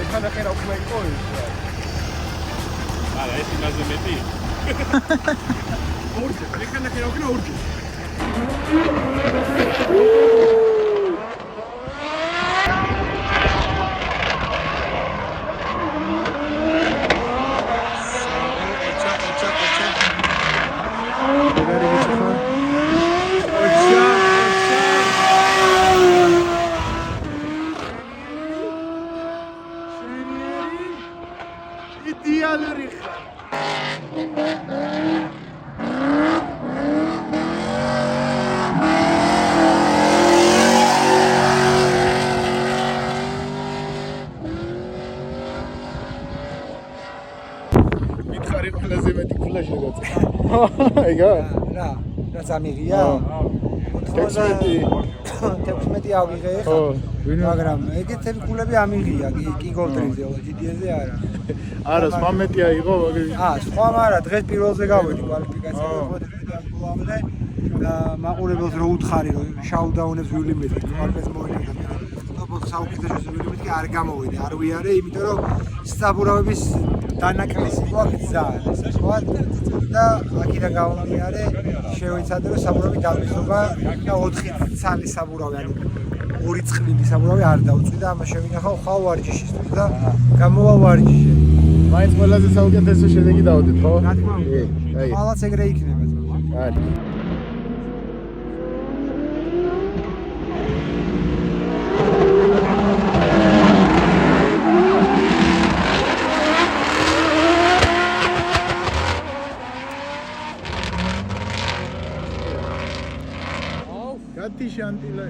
ექანა ხერა უკვე იყო ის. არა, ეს იმაზე მეტი. ორჯერ, ექანა ხერა უკვე ორჯერ. მითხარი ყველაზე მეტი ფულა შეგაწე. აიგა? რაც ამიღია? 16 ავიღე ხა. მაგრამ ეგეთები ფულები ამიღია კი გოლდრიზე, GTS-ზე არა. არა, სხვა მეტია იყო, მაგრამ სხვა არა, დღეს პირველზე გავედი კვალიფიკაციაზე, მაყურებელს რო უთხარი რომ შაუდაუნებს ვივლიმეთი, კვალიფიკაციას მოინახა. ტოპ საუკეთესო ვივლიმეთი არ გამოვიდა, არ ვიარე, იმიტომ რომ საბურავების დანაკლისი იყო ძალიან საჭმელად და აქედან გამომიარე შევეცადე რომ საბურავი დამეზობა და 4 ცალი საბურავი ანუ 2 წყვილი საბურავი არ დაუწვიდა ამას შევინახავ ხავ ვარჯიშისთვის და გამოვა ვარჯიში. მაინც ყველაზე საუკეთესო შედეგი დავდით, ხო? რა თქმა უნდა. ყველაც ეგრე იქნება. აი. Gatti Shantila.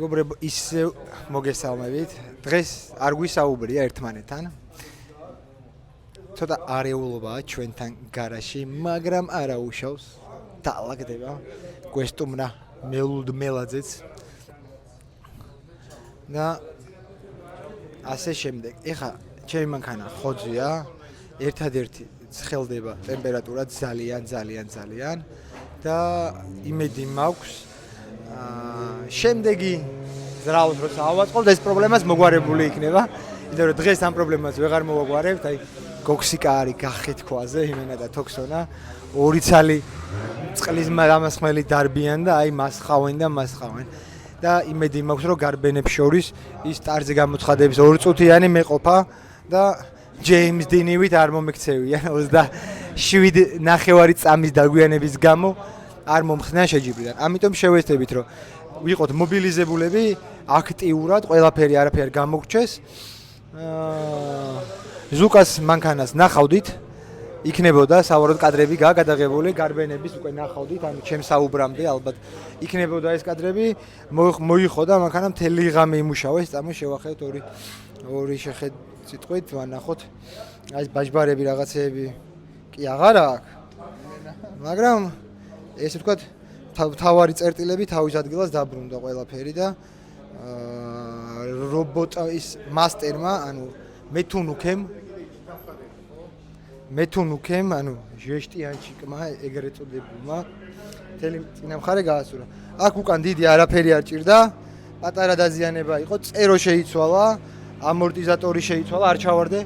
მეგობრებო, ისევ მოგესალმებით. დღეს არ გვისაუბრია ერთმანეთთან. ცოტა არეულობაა ჩვენთან გარაში, მაგრამ არა უშავს. დაალაგდება. გვესტუმრა მელუდ მელაძეც. და ასე შემდეგ. ეხა ჩემი მანქანა ხოძია. ერთადერთი ცხელდება ტემპერატურა ძალიან და იმედი მაქვს შემდეგი ზრაულს როცა ავაწყობთ ეს პრობლემას მოგვარებული იქნება. იმიტომ რომ დღეს ამ პრობლემას ვეღარ მოვაგვარებთ, აი გოქსიკა არის გახეთ ქვაზე, იმენა და თოქსონა, ორი ცალი წყლის დამასხმელი დარბიან და აი მას ხავენ. და იმედი მაქვს რომ გარბენებს შორის ის ტარზე გამოცხადების 2 წუთიანი მეყოფა და ჯეიმს დინივით არ მომექცევიან 27.5 წამის დაგვიანების გამო არ მომხსნა შეჯიბრიდან. ამიტომ შევეცდებით რომ ვიყოთ მობილიზებულები აქტიურად, ყველაფერი არაფერი გამოგრჩეს. ზუკას მანქანას ნახავდით. იქნებოდა სავარაუდოდ კადრები გადაღებული გარბენების უკვე ნახავდით, ანუ ჩემს საუბრამდე ალბათ იქნებოდა ეს კადრები. მოიხოდა მანქანა მთელი ღამე იმუშავა, ეს წამო შევახეთ ორი სიტყვით ვანახოთ. აი ბაჟბარები რაღაცეები კი აღარ აქვს. მაგრამ ესე ვთქვათ, თავარი წერტილები თავის ადგილას დაბრუნდა ყველაფერი და რობოტის მასტერმა, ანუ მეთუნუქემ, ანუ ჟეშტიანჩიკმა, ეგრეთ წოდებულმა, მთელი წინა მხარე გაასურა. აქ უკან დიდი არაფერი არ ჭირდა, პატარა დაზიანება იყო, წერო შეიცვალა, ამორტიზატორი შეიცვალა, არ ჩავარდე.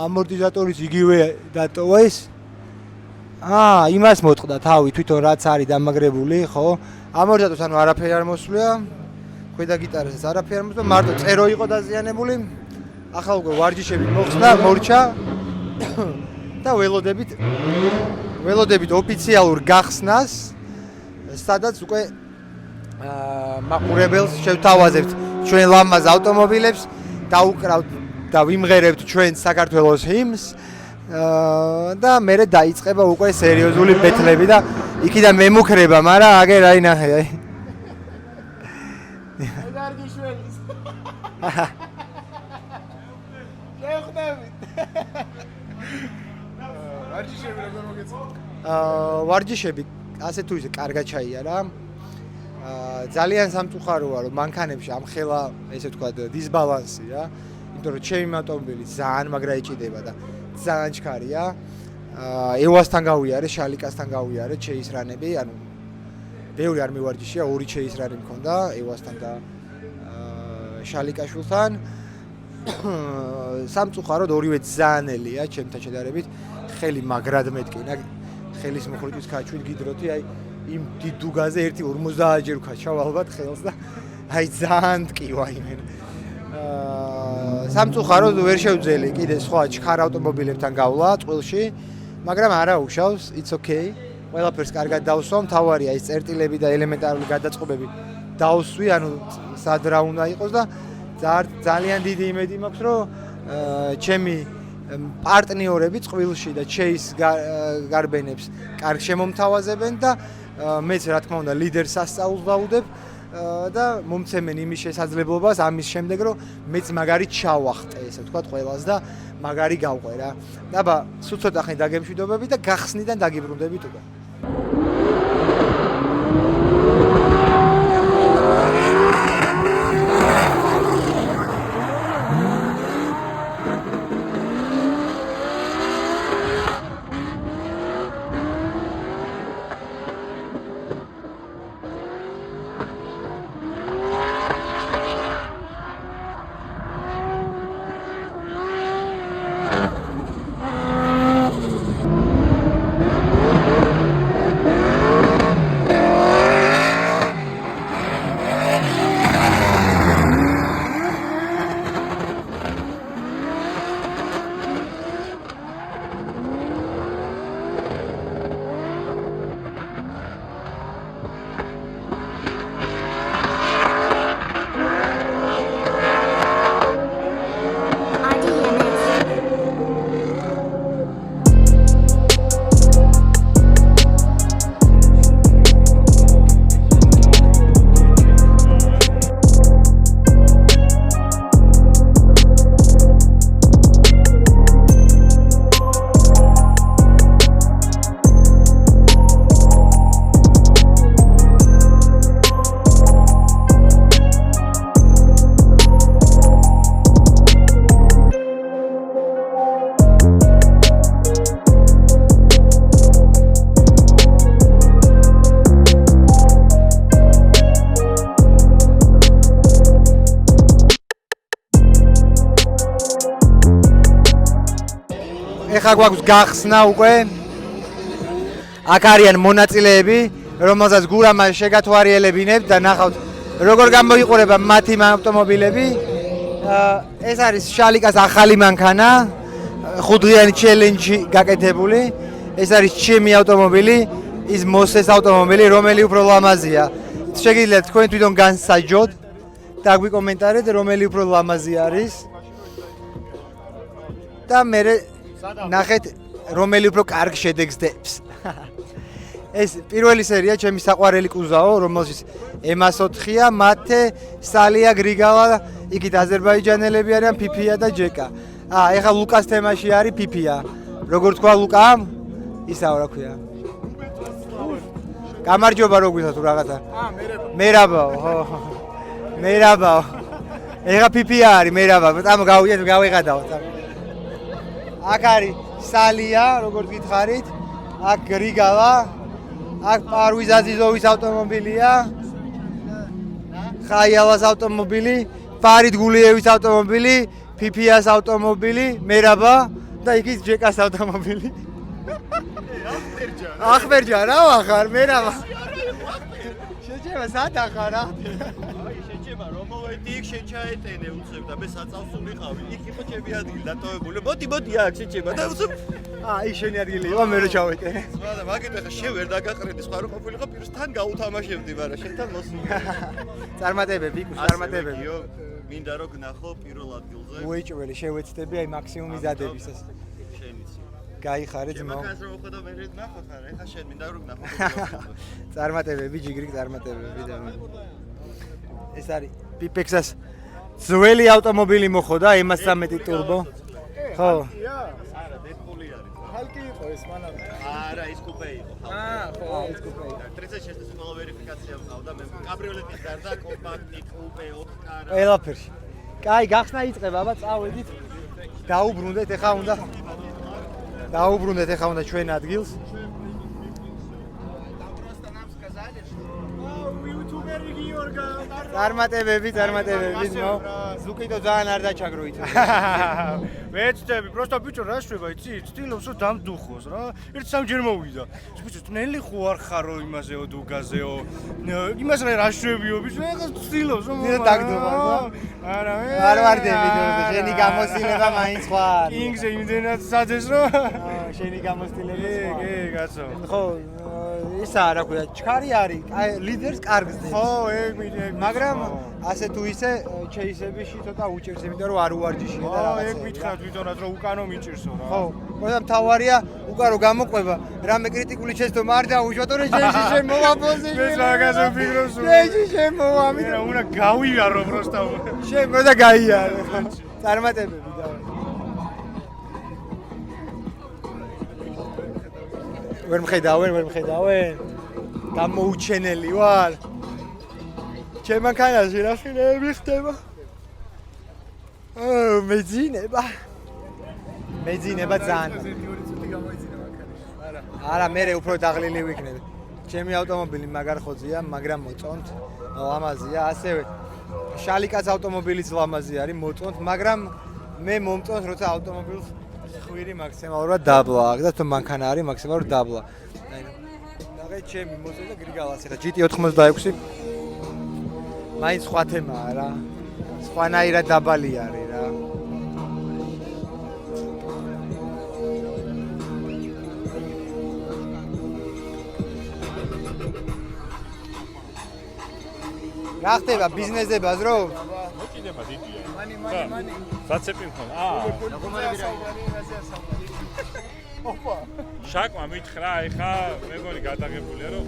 ამორტიზატორის იგივე დატოვა ეს. იმას მოტყდა თავი თვითონ რაც არის დამაგრებული, ხო? ამორტიზატორს ანუ არაფერი არ მოსვლია. ქვედა გიტარასაც არაფერი არ მოსვლა, მარტო წერო იყო დაზიანებული. ახლა უკვე ვარჯიშები მოხსნა, მორჩა და ველოდებით ოფიციალურ გახსნას, სადაც უკვე მაყურებელს შევთავაზებთ ჩვენ ლამაზ ავტომობილებს, დაუკრავთ და ვიმღერებთ ჩვენ საქართველოს ჰიმნს და მერე დაიწყება უკვე სერიოზული ბეთლები და იქიდან მემუქრება, მაგრამ აგერ აი ნახე აი. გარგიშველის. ვარჯიშები ასე თუ ისე კარგად ჩაიარა. ძალიან სამწუხაროა რომ მანქანებში ამხელა ესე ვთქვათ დისბალანსია, იმიტომ რომ ჩემი ავტომობილი ძალიან მაგრა ეჭიდება და ძალიან ჩქარია. ევასთან გავიარე, შალიკასთან გავიარე, ჩეისრანები, ანუ ბევრი არ მივარჯიშია, 2 ჩეისრანი მქონდა, ევასთან და შალიკაშვილთან. სამწუხაროდ ორივე ძანელია ჩემთან შედარებით, ხელი მაგრად მეტკინა, ხელის მოხრიჭის ქაჩვით გიდროთი, აი იმ დიდუგაზე 50 ჯერ ვქაჩავ ალბათ ხელს და აი ძალიან ტკივა იმენ. სამწუხაროდ ვერ შევძელი კიდე სხვა ჩქარ ავტომობილებთან გავლა წყვილში, მაგრამ არა უშავს, it's okay. ყველაფერს კარგად დავსვამ, თავარია ის წერტილები და ელემენტარული გადაწყობები დავსვი, ანუ სად რა უნდა იყოს და ძალიან დიდი იმედი მაქვს, რომ ჩემი პარტნიორები წყვილში და ჩეის გარბენებს კარგ შემომთავაზებენ და მეც რა თქმა უნდა ლიდერს სასწაულს ვაუდებ და მომცემენ იმის შესაძლებლობას ამის შემდეგ, რომ მეც მაგარი ჩავახტე, ესე ვთქვათ, ყველას და მაგარი გავყვე რა. აბა, სულ ცოტა ხანი დაგემშვიდობები და გახსნიდან დაგიბრუნდებით უკვე. ეხლა გვაქვს გახსნა უკვე. აქ არიან მონაწილეები, რომელსაც გურამა შეგათვალიერებინებთ და ნახავთ როგორ გამოიყურება მათი ავტომობილები. ეს არის შალიკას ახალი მანქანა, 5დღიანი ჩელენჯი გაკეთებული. ეს არის ჩემი ავტომობილი, ის მოსეს ავტომობილი, რომელი უფრო ლამაზია. შეგიძლიათ თქვენ თვითონ განსაჯოთ და გვიკომენტარეთ, რომელი უფრო ლამაზი არის. და მე ნახეთ, რომელი უფრო კარგ შედეგს დებს. ეს პირველი სერია ჩემი საყვარელი კუზაო, რომელშიც M4-ია, მათე, სალია, გრიგალა, იქით აზერბაიჯანელები არიან, ფიფია და ჯეკა. ეხლა ლუკას თემაში არის ფიფია. როგორ თქვა ლუკამ? ისაო რა ქვია. გამარჯობა რო გვითა თუ რაღაცა. მერაბაო, ხო. მერაბაო. ეხლა ფიფია არის, მერაბა. ამ გავიღადაო. აქ არის სალია, როგორ გითხარით. აქ გრიგალა. აქ პარვიზ აზიზოვის ავტომობილია. ხაიალას ავტომობილი, ფარიდ გულიევის ავტომობილი, ფიფიას ავტომობილი, მერაბა და იქით ჯეკას ავტომობილი. ახმერჯა რა ვახარ, მერაბა. შეჭება სადა ხარ რა? შეჭება რომ მოვედი იქ შეჩაეტენე უცებ და მე საწავსო ვიყავი. იქ იყო ჩემი ადგილი დატოვებული. მოდი აქ შეჭება და უცებ იქ შენი ადგილი იყო, მე რო ჩავეტენე. და მაგით ახლა შენ ვერ დაგაყრედი, სხვა რო ყოფილიყო პირსთან გაუთამაშებდი, მაგრამ შენთან მოსული. წარმატებები, წარმატებები. მინდა რომ გნახო პირველ ადგილზე. უეჭველი შევეცდები აი მაქსიმუმი ზადებისას. შენიც. გაიხარე ძმაო. მაგას რომ ხედავ მე ნახო ხარ, ეხლა შენ მინდა რომ გნახო. წარმატებები, ჯიგრიგ წარმატებები და ეს არის პიპექსას ძველი ავტომობილი მოხდა M13 turbo. ხო. არა, დედპული არის. ხალკი იყო ეს მანავე. არა, ის კუპე იყო. ხო, ის კუპე იყო. 36-ის ყველა ვერიფიკაცია მყავდა, მე კაბრიოლეტის გარდა კომპაქტი, კუპე, 4 კარა. ყველაფერში. კაი, გახსნა იწყება, აბა წავედით. დაუბრუნდეთ, ეხა უნდა ჩვენ ადგილს. წარმატებები, ძმაო. ზუკიდო ძალიან არ დაჩაგროით. ვეცდები, просто ბიჭო რა შვება, იცი? ცდილობს რომ დამძუხოს რა. ერთ სამჯერ მოვიდა. ბიჭო, თნელი ხო არ ხარო იმასეო დუგაზეო. იმას რა შვებიო, ბიჭო, ეხლა ცდილობს რომ მე დაგდობა რა. არა, მე არ ვარდები, შენი გამოსილება მაინც ხარ. კინგზე იმდენად საძეს რომ შენი გამოსილება სხვა. კი, კაცო. ხო, ისა რა ქვია, ჩქარი არის, აი ლიდერს კარგს დებს. ხო, ეგ მაგრამ ასე თუ ისე ჩეისებიში ცოტა უჭერს, იმიტომ რომ არ უვარჯიშია და რაღაცა. ეგ მითხრა თვითონაც რომ უკანო მიჭირსო რა. ხო, მაგრამ თავარია უკარო გამოყვება, რამე კრიტიკული ჩესტო არ დაუშვათ, რომ ჯეში შემოვაპოზი. მე მაგაზე ვფიქრობ სულ. ჯეში შემოვა, ამიტომ უნდა გავიარო просто. შემოდა გაიარო. წარმატებები და ვერ მხედავენ. გამოუჩენელი ვარ. ჩემ მანქანაში რა ხილები ხდება? მეძინება ძალიან. არა, მე უფრო დაღლილი ვიქნები. ჩემი ავტომობილი მაგარხოძია, მაგრამ მოწონთ, ლამაზია, ასევე შალიკას ავტომობილიც ლამაზი არის, მოწონთ, მაგრამ მე მომწონს, როცა ავტომობილს ხვირი მაქსიმალურად დაბლა, და თუ მანქანა არის მაქსიმალურად დაბლა. აი, ჩემი მოსე და გრიგალას ახლა GT86 მაინც სხვა თემაა რა. სხვანაირად დაბალი არის რა. რა ხდება ბიზნესზე ბაზრო? მოჭიდება დიდია. მანი. საცეპი მქონდა. ოპა. შაკმა მითხრა, ეხა მეგონი გადაღებულია, რომ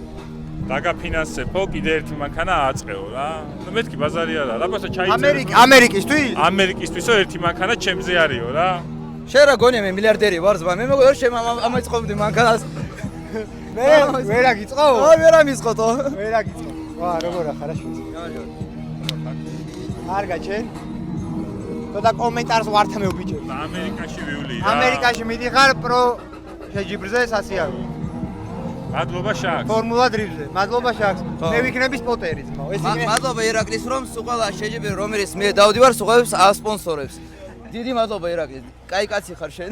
დაგაფინანსებო, კიდე ერთი მანქანა აწყეო რა. ნუ მეთქი ბაზარი არა, რაღაცა ჩაიწერე. ამერიკისთვის? ამერიკისთვისო ერთი მანქანა ჩემზე არისო რა. შენ რა გონია მე მილიარდერი ვარ ზღვა, მე მეგონა შენ ამაიწყობდი მანქანას. მე ვერ აგიწყო? ვერ ამისყოტო. ვერ აგიწყო. ვა, როგორ ახარაში? კარგა ჩენ. და კომენტარს ვართმევ ბიჭებს. ამერიკაში ვივლი რა. ამერიკაში მიდიხარ პრო შეჯიბრზე სასიარო. მადლობა შაქს. ფორმულა დრიბზე. მადლობა შაქს. მე ვიქნები სპოტერი ძმაო. ეს იქნება. მადლობა ირაკლის რომ სუყალა შეჯიბრი რომელიც მე დავდივარ სუყალებს ასპონსორებს. დიდი მადლობა ირაკლის. კაი კაცი ხარ შენ.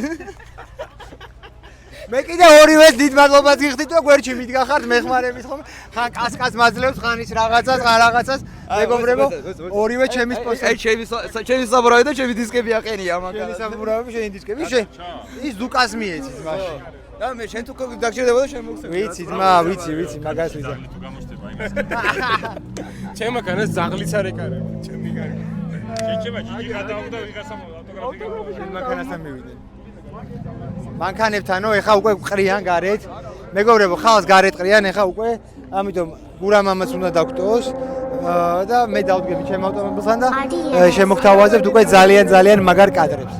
მე კიდე ორივეს დიდ მადლობას გიხდით და გვერდში მიდგახართ მეხმარების ხომ ხან კასკას მაძლევს ხან ის რაღაცას ხან რაღაცას მეგობრებო ორივე ჩემი სპონსორი ჩემი საბურავი და ჩემი დისკები აყენია მაგას ჩემი საბურავი შენი დისკები ის დუკას მიეცის მაშინ და მე შენ თუ დაგჭირდება და შენ მოგცემ ვიცი ძმა ვიცი მაგას ვიზა თუ გამოჩდება იმას ჩემო განას ზაღლიც არ ეკარებ ჩემი კარი შეჭება ჯიჯი გადავდა ვიღასამ ავტოგრაფი მანქანასთან მივიდე მანქანებთანო ეხა უკვე ყრიან გარეთ მეგობრებო ხალხს გარეთ ყრიან ეხა უკვე ამიტომ გურა მამაც უნდა დაგტოვოს და მე დავდგები ჩემ ავტომობილთან და შემოგთავაზებთ უკვე ძალიან მაგარ კადრებს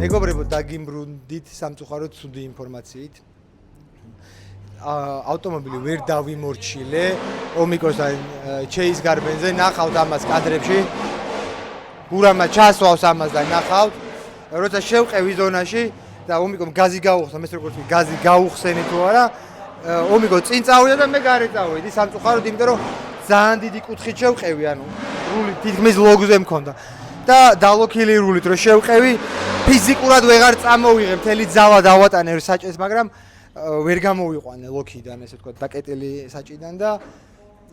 მეგობრებო დაგიმბრუნდით სამწუხაროდ ცუდი ინფორმაციით ავტომობილი ვერ დავიმორჩილე ომიკოსთან ჩეის გარბენზე ნახავთ ამას კადრებში გურამა ჩასვავს ამას და ნახავთ როცა შევყევი ზონაში და ომიკომ გაზი გაუხსნა მე როგორც გაზი გაუხსენი თუ არა ომიკო წინ წავიდა და მე გარეთ წავედი სამწუხაროდ იმიტომ რომ ძალიან დიდი კუთხით შევყევი ანუ რული თითქმის ლოგზე მქონდა და დალოქილი რულით რომ შევყევი ფიზიკურად ვეღარ წამოვიღე მთელი ძალა დავატანე საჭეს მაგრამ ვერ გამოვიყვანე ლოქიდან ესე ვთქვათ დაკეტილი საჭიდან და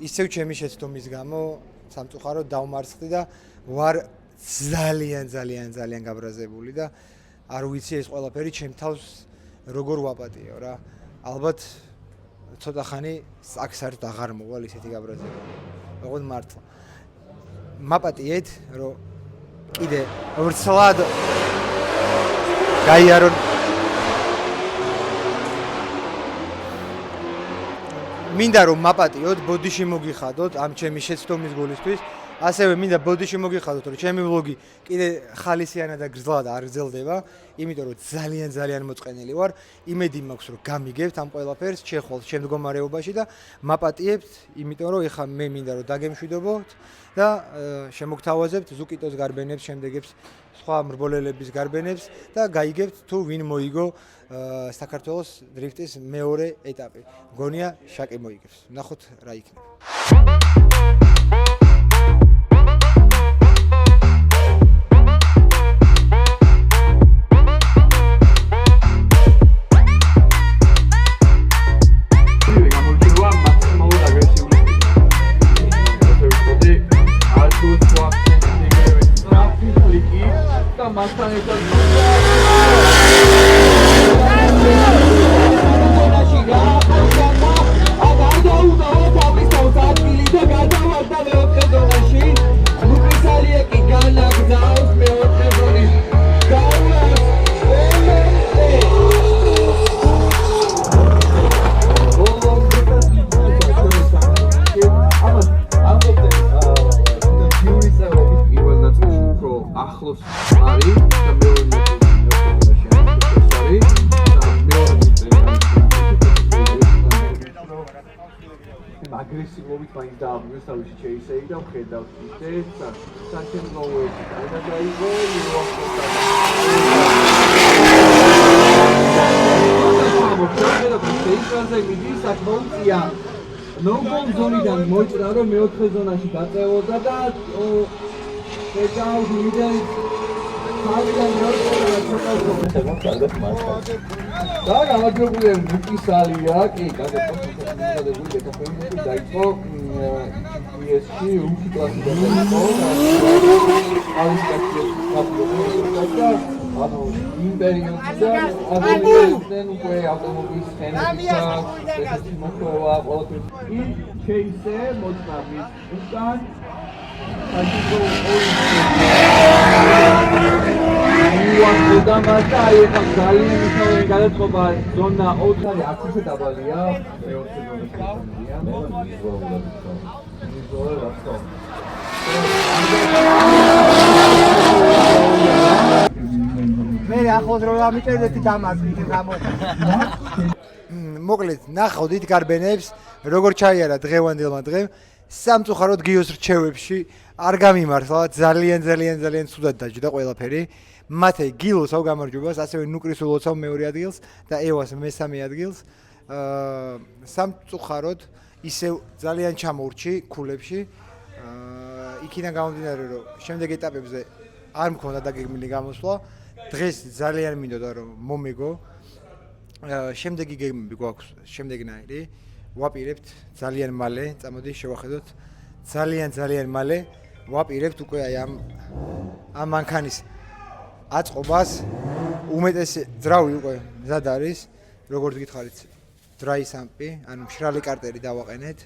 ისევ ჩემი შეცდომის გამო სამწუხაროდ დავმარცხდი და ვარ ძალიან გაბრაზებული და არ ვიცი ეს ყველაფერი ჩემ თავს როგორ ვაპატიო რა ალბათ ცოტა ხანი აქ საერთოდ აღარ მოვალ ისეთი გაბრაზებული ოღონდ მართლა მაპატიეთ რომ კიდე ვრცლად გაიარონ მინდა რომ მაპატიოთ ბოდიში მოგიხადოთ ამ ჩემი შეცდომის გულისთვის ასევე მინდა ბოდიში მოგიხადოთ რომ ჩემი ვლოგი კიდე ხალისიანად და გრძლად არ გრძელდება იმიტომ რომ ძალიან მოწყენილი ვარ იმედი მაქვს რომ გამიგებთ ამ ყველაფერს ჩეხვალ შემდგომ მარეობაში და მაპატიებთ იმიტომ რომ ეხა მე მინდა რომ დაგემშვიდობოთ და შემოგთავაზებთ ზუკიტოს გარბენებს შემდეგებს სხვა მრბოლელების გარბენებს და გაიგებთ თუ ვინ მოიგო საქართველოს დრიფტის მეორე ეტაპი მგონია შაკი მოიგებს ნახოთ რა იქნება აგრესიულობით მაინც დააბნევს თავისი ჩეისეი და ვხედავთ ისეთ საშემძლოოებით და გაიგო ნოუ-გოლ ზონიდან მოჭრა რომ მეოთხე ზონაში დაწევოდა და ხედავთ ლიდერი თავიდან და გამარჯვებულია მუკისალია, კი, გადაწყვეტილი გეთახმებით დაიწყო GPS-ში რუსი კლასიდან დაიწყო. ანუ იმ პერიოდიდან ადრინდენ უკვე ავტომობილის ხენებისა, ესეთი მოხდება ყოველთვის. ის ჩეისე მოწნა მის უკან. უახლოვდა მას და აი ახლა ძალიან მნიშვნელოვანი გადაწყობა ზონა 4 არის არც ისე დაბალია მეოთხე ზონაშია მე ახლოს რომ ამიწერდეთ დამატებით გამო მოკლედ ნახავდით გარბენებს როგორ ჩაიარა დღევანდელმა დღემ სამწუხაროდ გიოს რჩევებში არ გამიმართლა ძალიან ცუდად დაჯდა ყველაფერი მათე გილოს აუ გამარჯვებას ასევე ნუკრისულოცავ მეორე ადგილს და ევას მესამე ადგილს სამწუხაროდ ისევ ძალიან ჩამოურჩი ქულებში იქიდან გამომდინარე რომ შემდეგ ეტაპებზე არ მქონდა დაგეგმილი გამოსვლა დღეს ძალიან მინდოდა რომ მომეგო შემდეგი გეგმები გვაქვს შემდეგნაირი ვაპირებთ ძალიან მალე წამოდი შევახედოთ ძალიან მალე ვაპირებთ უკვე აი ამ მანქანის აწყობას უმეტესი ძრავი უკვე მზად არის როგორც გითხარით დრაი სამპი ანუ მშრალი კარტერი დავაყენეთ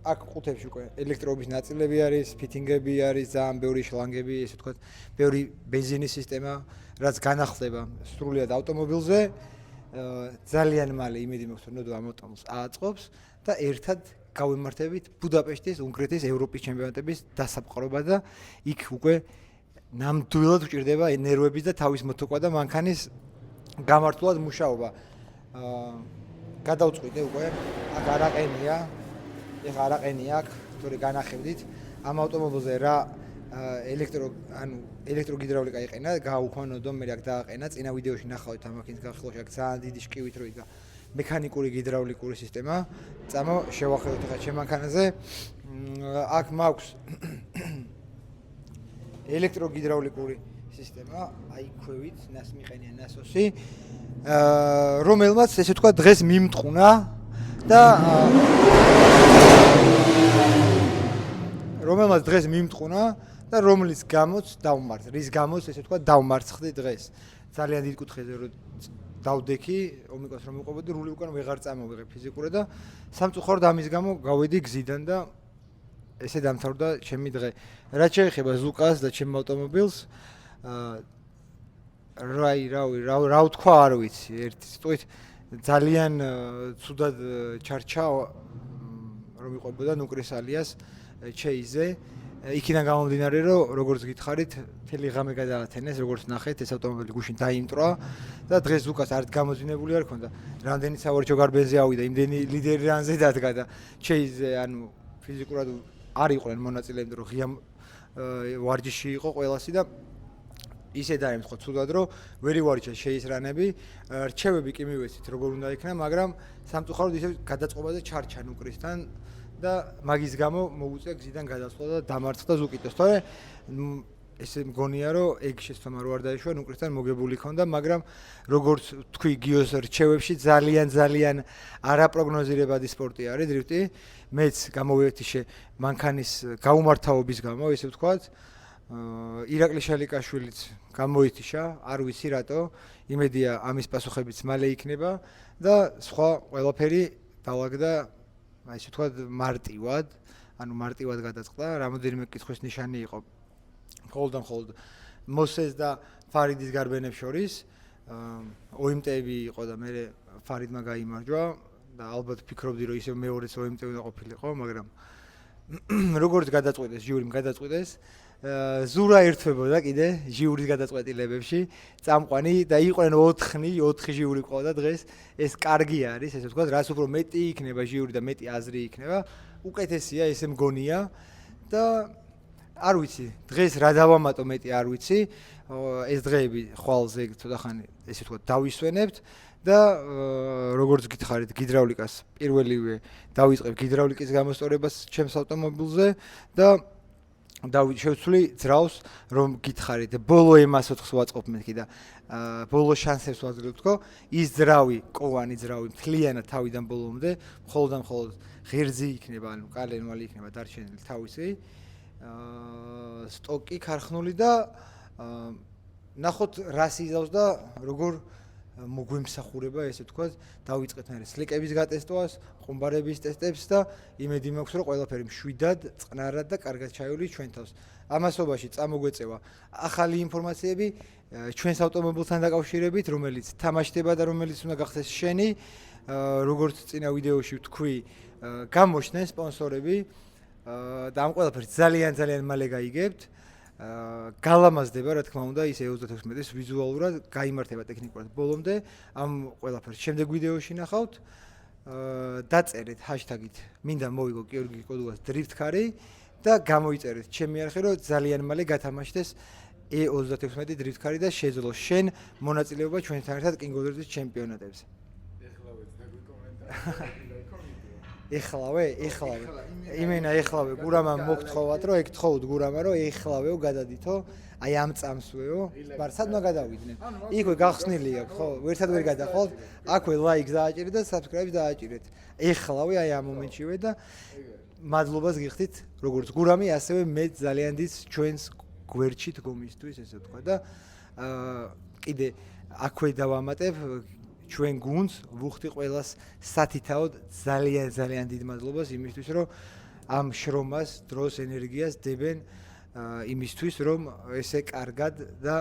აქ ყუთებში უკვე ელექტროობის ნაწილები არის ფიტინგები არის ძალიან ბევრი შლანგები ესე ვთქვათ ბევრი ბენზინის სისტემა რაც განახლდება სრულიად ავტომობილზე ძალიან მალე იმედი მაქვს რომ ნოდო ამ ავტომობილს ააწყობს და ერთად გავემართებით ბუდაპეშტის უნგრეთის ევროპის ჩემპიონატების დასაყრობა და იქ უკვე ნამდვილად უჭირდება ნერვების და თავის მოთოქვა და მანქანის გამართულად მუშაობა გადავწყვიტე უკვე აქ არაყენია ეხლა არაყენია აქ თორე განახევდით ამ ავტომობილზე რა ელექტროგიდრავლიკა იყენა გააუქვანოდო მე აქ დააყენა წინა ვიდეოში ნახავთ ამ მანქანის გახილვაში აქ ძალიან დიდი შკივით რო იდგა მექანიკური გიდრავლიკური სისტემა წამო შევახედოთ ახლა ჩემ მანქანაზე აქ მაქვს ელექტროგიდრავლიკური სისტემა აი ქვევით მიყენია ნასოსი რომელმაც ესე ვთქვა დღეს მიმტყუნა და რომელმაც დღეს მიმტყუნა და რომლის გამოც დავმართ რის გამოც ესე ვთქვა დავმარცხდი დღეს ძალიან დიდ კუთხეზე რომ დავდექი ომიკოს რომ მიყობოდი რული უკან ვეღარ წამოვიღე ფიზიკურად და სამწუხაროდ ამის გამო გავედი გზიდან და ესე დამთავრდა ჩემი დღე რაც შეეხება ზუკას და ჩემ ავტომობილს რა ვთქვა არ ვიცი ერთი სიტყვით ძალიან ცუდად ჩარჩა რომ იყვებოდა ნუკრისალიას ჩეიზე იქიდან გამომდინარე რომ როგორც გითხარით მთელი ღამე გადაათენეს როგორც ნახეთ ეს ავტომობილი გუშინ დაიმტრა და დღეს ზუკას არც გამოძინებული არ ქონდა რამდენი სავარჯიშო გარბენზე ავიდა იმდენი ლიდერი რანზე დადგა და ჩეიზე ანუ ფიზიკურად არ იყვნენ მონაწილეები რომ ღია ვარჯიში იყო ყველასი და ისე დაემთხვა ცუდად რომ ვერ ივარჯიშა შეისრანები რჩევები კი მივეცით როგორ უნდა იქნა მაგრამ სამწუხაროდ ისე გადაწყობაზე ჩარჩა ნუკრისთან და მაგის გამო მოუწია გზიდან გადასვლა და დამარცხდა ზუკიტოს თორე ესე მგონია რომ ეგ შეცდომა რო არ დაიშვა ნუკრისთან მოგებული ქონდა მაგრამ როგორც თქვი გიოს რჩევებში ძალიან არაპროგნოზირებადი სპორტი არის დრიფტი მეც გამოვიეთიშე მანქანის გაუმართავობის გამო ესე ვთქვათ ირაკლი შალიკაშვილიც გამოითიშა არ ვიცი რატო იმედია ამის პასუხებიც მალე იქნება და სხვა ყველაფერი დავაგდა აი ესე ვთქვათ მარტივად გადაწყდა რამოდენიმე კითხვის ნიშანი იყო მხოლოდ მოსეს და ფარიდის გარბენებს შორის ოიმტები იყო და მე ფარიდმა გაიმარჯვა და ალბათ ფიქრობდი რომ ისევ მეორეც ოიმტე უნდა ყოფილიყო მაგრამ როგორც გადაწყვეტეს ჟიურიმ გადაწყვეტეს ზურა ერთვებოდა კიდე ჟიურის გადაწყვეტილებებში წამყვანი და იყვნენ 4 ჟიური ყავდა დღეს ეს კარგი არის ესე ვთქვათ რაც უფრო მეტი იქნება ჟიური და მეტი აზრი იქნება უკეთესია ესე მგონია და არ ვიცი დღეს რა დავამატო მეტი არ ვიცი ეს დღეები ხვალზე ცოტახანი ესე ვთქვათ დავისვენებთ და როგორც გითხარით გიდრავლიკას პირველივე დავიწყებ გიდრავლიკის გამოსწორებას ჩემს ავტომობილზე და შევცვლი ძრავს რომ გითხარით ბოლო M4-ს ვაწყობ მეთქი და ბოლო შანსებს ვაძლევ თქო ის ძრავი კოვანი ძრავი მთლიანად თავიდან ბოლომდე მხოლოდ ღერძი იქნება ანუ კალენვალი იქნება დარჩენილი თავისი სტოკი ქარხნული და ნახოთ რას იზავს და როგორ მოგვემსახურება, ესე ვთქვათ, დავიწყეთ მე სლიკების გატესტვას, ყუმბარების ტესტებს და იმედი მაქვს, რომ ყველაფერი მშვიდად, წყნარად და კარგად ჩაივლის ჩვენ თავს. ამასობაში წამოგვეწევა ახალი ინფორმაციები ჩვენს ავტომობილთან დაკავშირებით, რომელიც თამაშდება და რომელიც უნდა გახდეს შენი, როგორც წინა ვიდეოში ვთქვი, გამოჩნდნენ სპონსორები და ამ ყველაფერს ძალიან მალე გაიგებთ. გალამაზდება, რა თქმა უნდა, ის E36-ის ვიზუალურად გაიმართება ტექნიკურად ბოლომდე. ამ ყველაფერს შემდეგ ვიდეოში ნახავთ. დაწერეთ ჰაშტაგით მინდა მოვიგო გიორგი კოდუას დრიფტკარი და გამოიწერეთ ჩემი არხი, რომ ძალიან მალე გათამაშდეს E36 დრიფტკარი და შეძლო შენ მონაწილეობა ჩვენთან ერთად კინგ-ოფ-ის ჩემპიონატებზე. ეხლავე. იმენა ეხლავე გურამამ მოგთხოვათ, რომ ეგ თხოვთ გურამა, რომ ეხლავეო გადადითო, აი ამ წამსვეო, მაგრამ სად უნდა გადავიდნენ? იქვე გახსნილი აქვს, ხო? ვერცად ვერ გადახვალთ, აქვე ლაიქს დააჭირეთ და subscribe-ს დააჭირეთ. ეხლავე აი ამ მომენტშივე და მადლობას გიხდით, როგორც გურამი, ასევე მე ძალიან დიდ ჩვენს გვერდში დგომისთვის, ესე ვთქვა და კიდე აქვე დავამატებ ჩვენ გუნდს ვუხდი ყველას სათითაოდ ძალიან დიდ მადლობას იმისთვის, რომ ამ შრომას, დროს, ენერგიას დებენ იმისთვის, რომ ესე კარგად და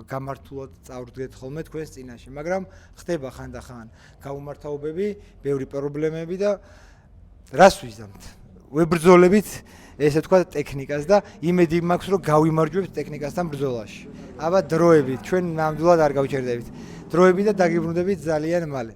გამართულად წავდგეთ ხოლმე თქვენს წინაშე, მაგრამ ხდება ხანდახან გაუმართავობები, ბევრი პრობლემები და რას ვიზამთ? ვებრძოლებით ესე თქვა ტექნიკას და იმედი მაქვს, რომ გავიმარჯვებთ ტექნიკასთან ბრძოლაში. აბა დროებით, ჩვენ ნამდვილად არ გავჩერდებით. დროები და დაგიბრუნდებით ძალიან მალე.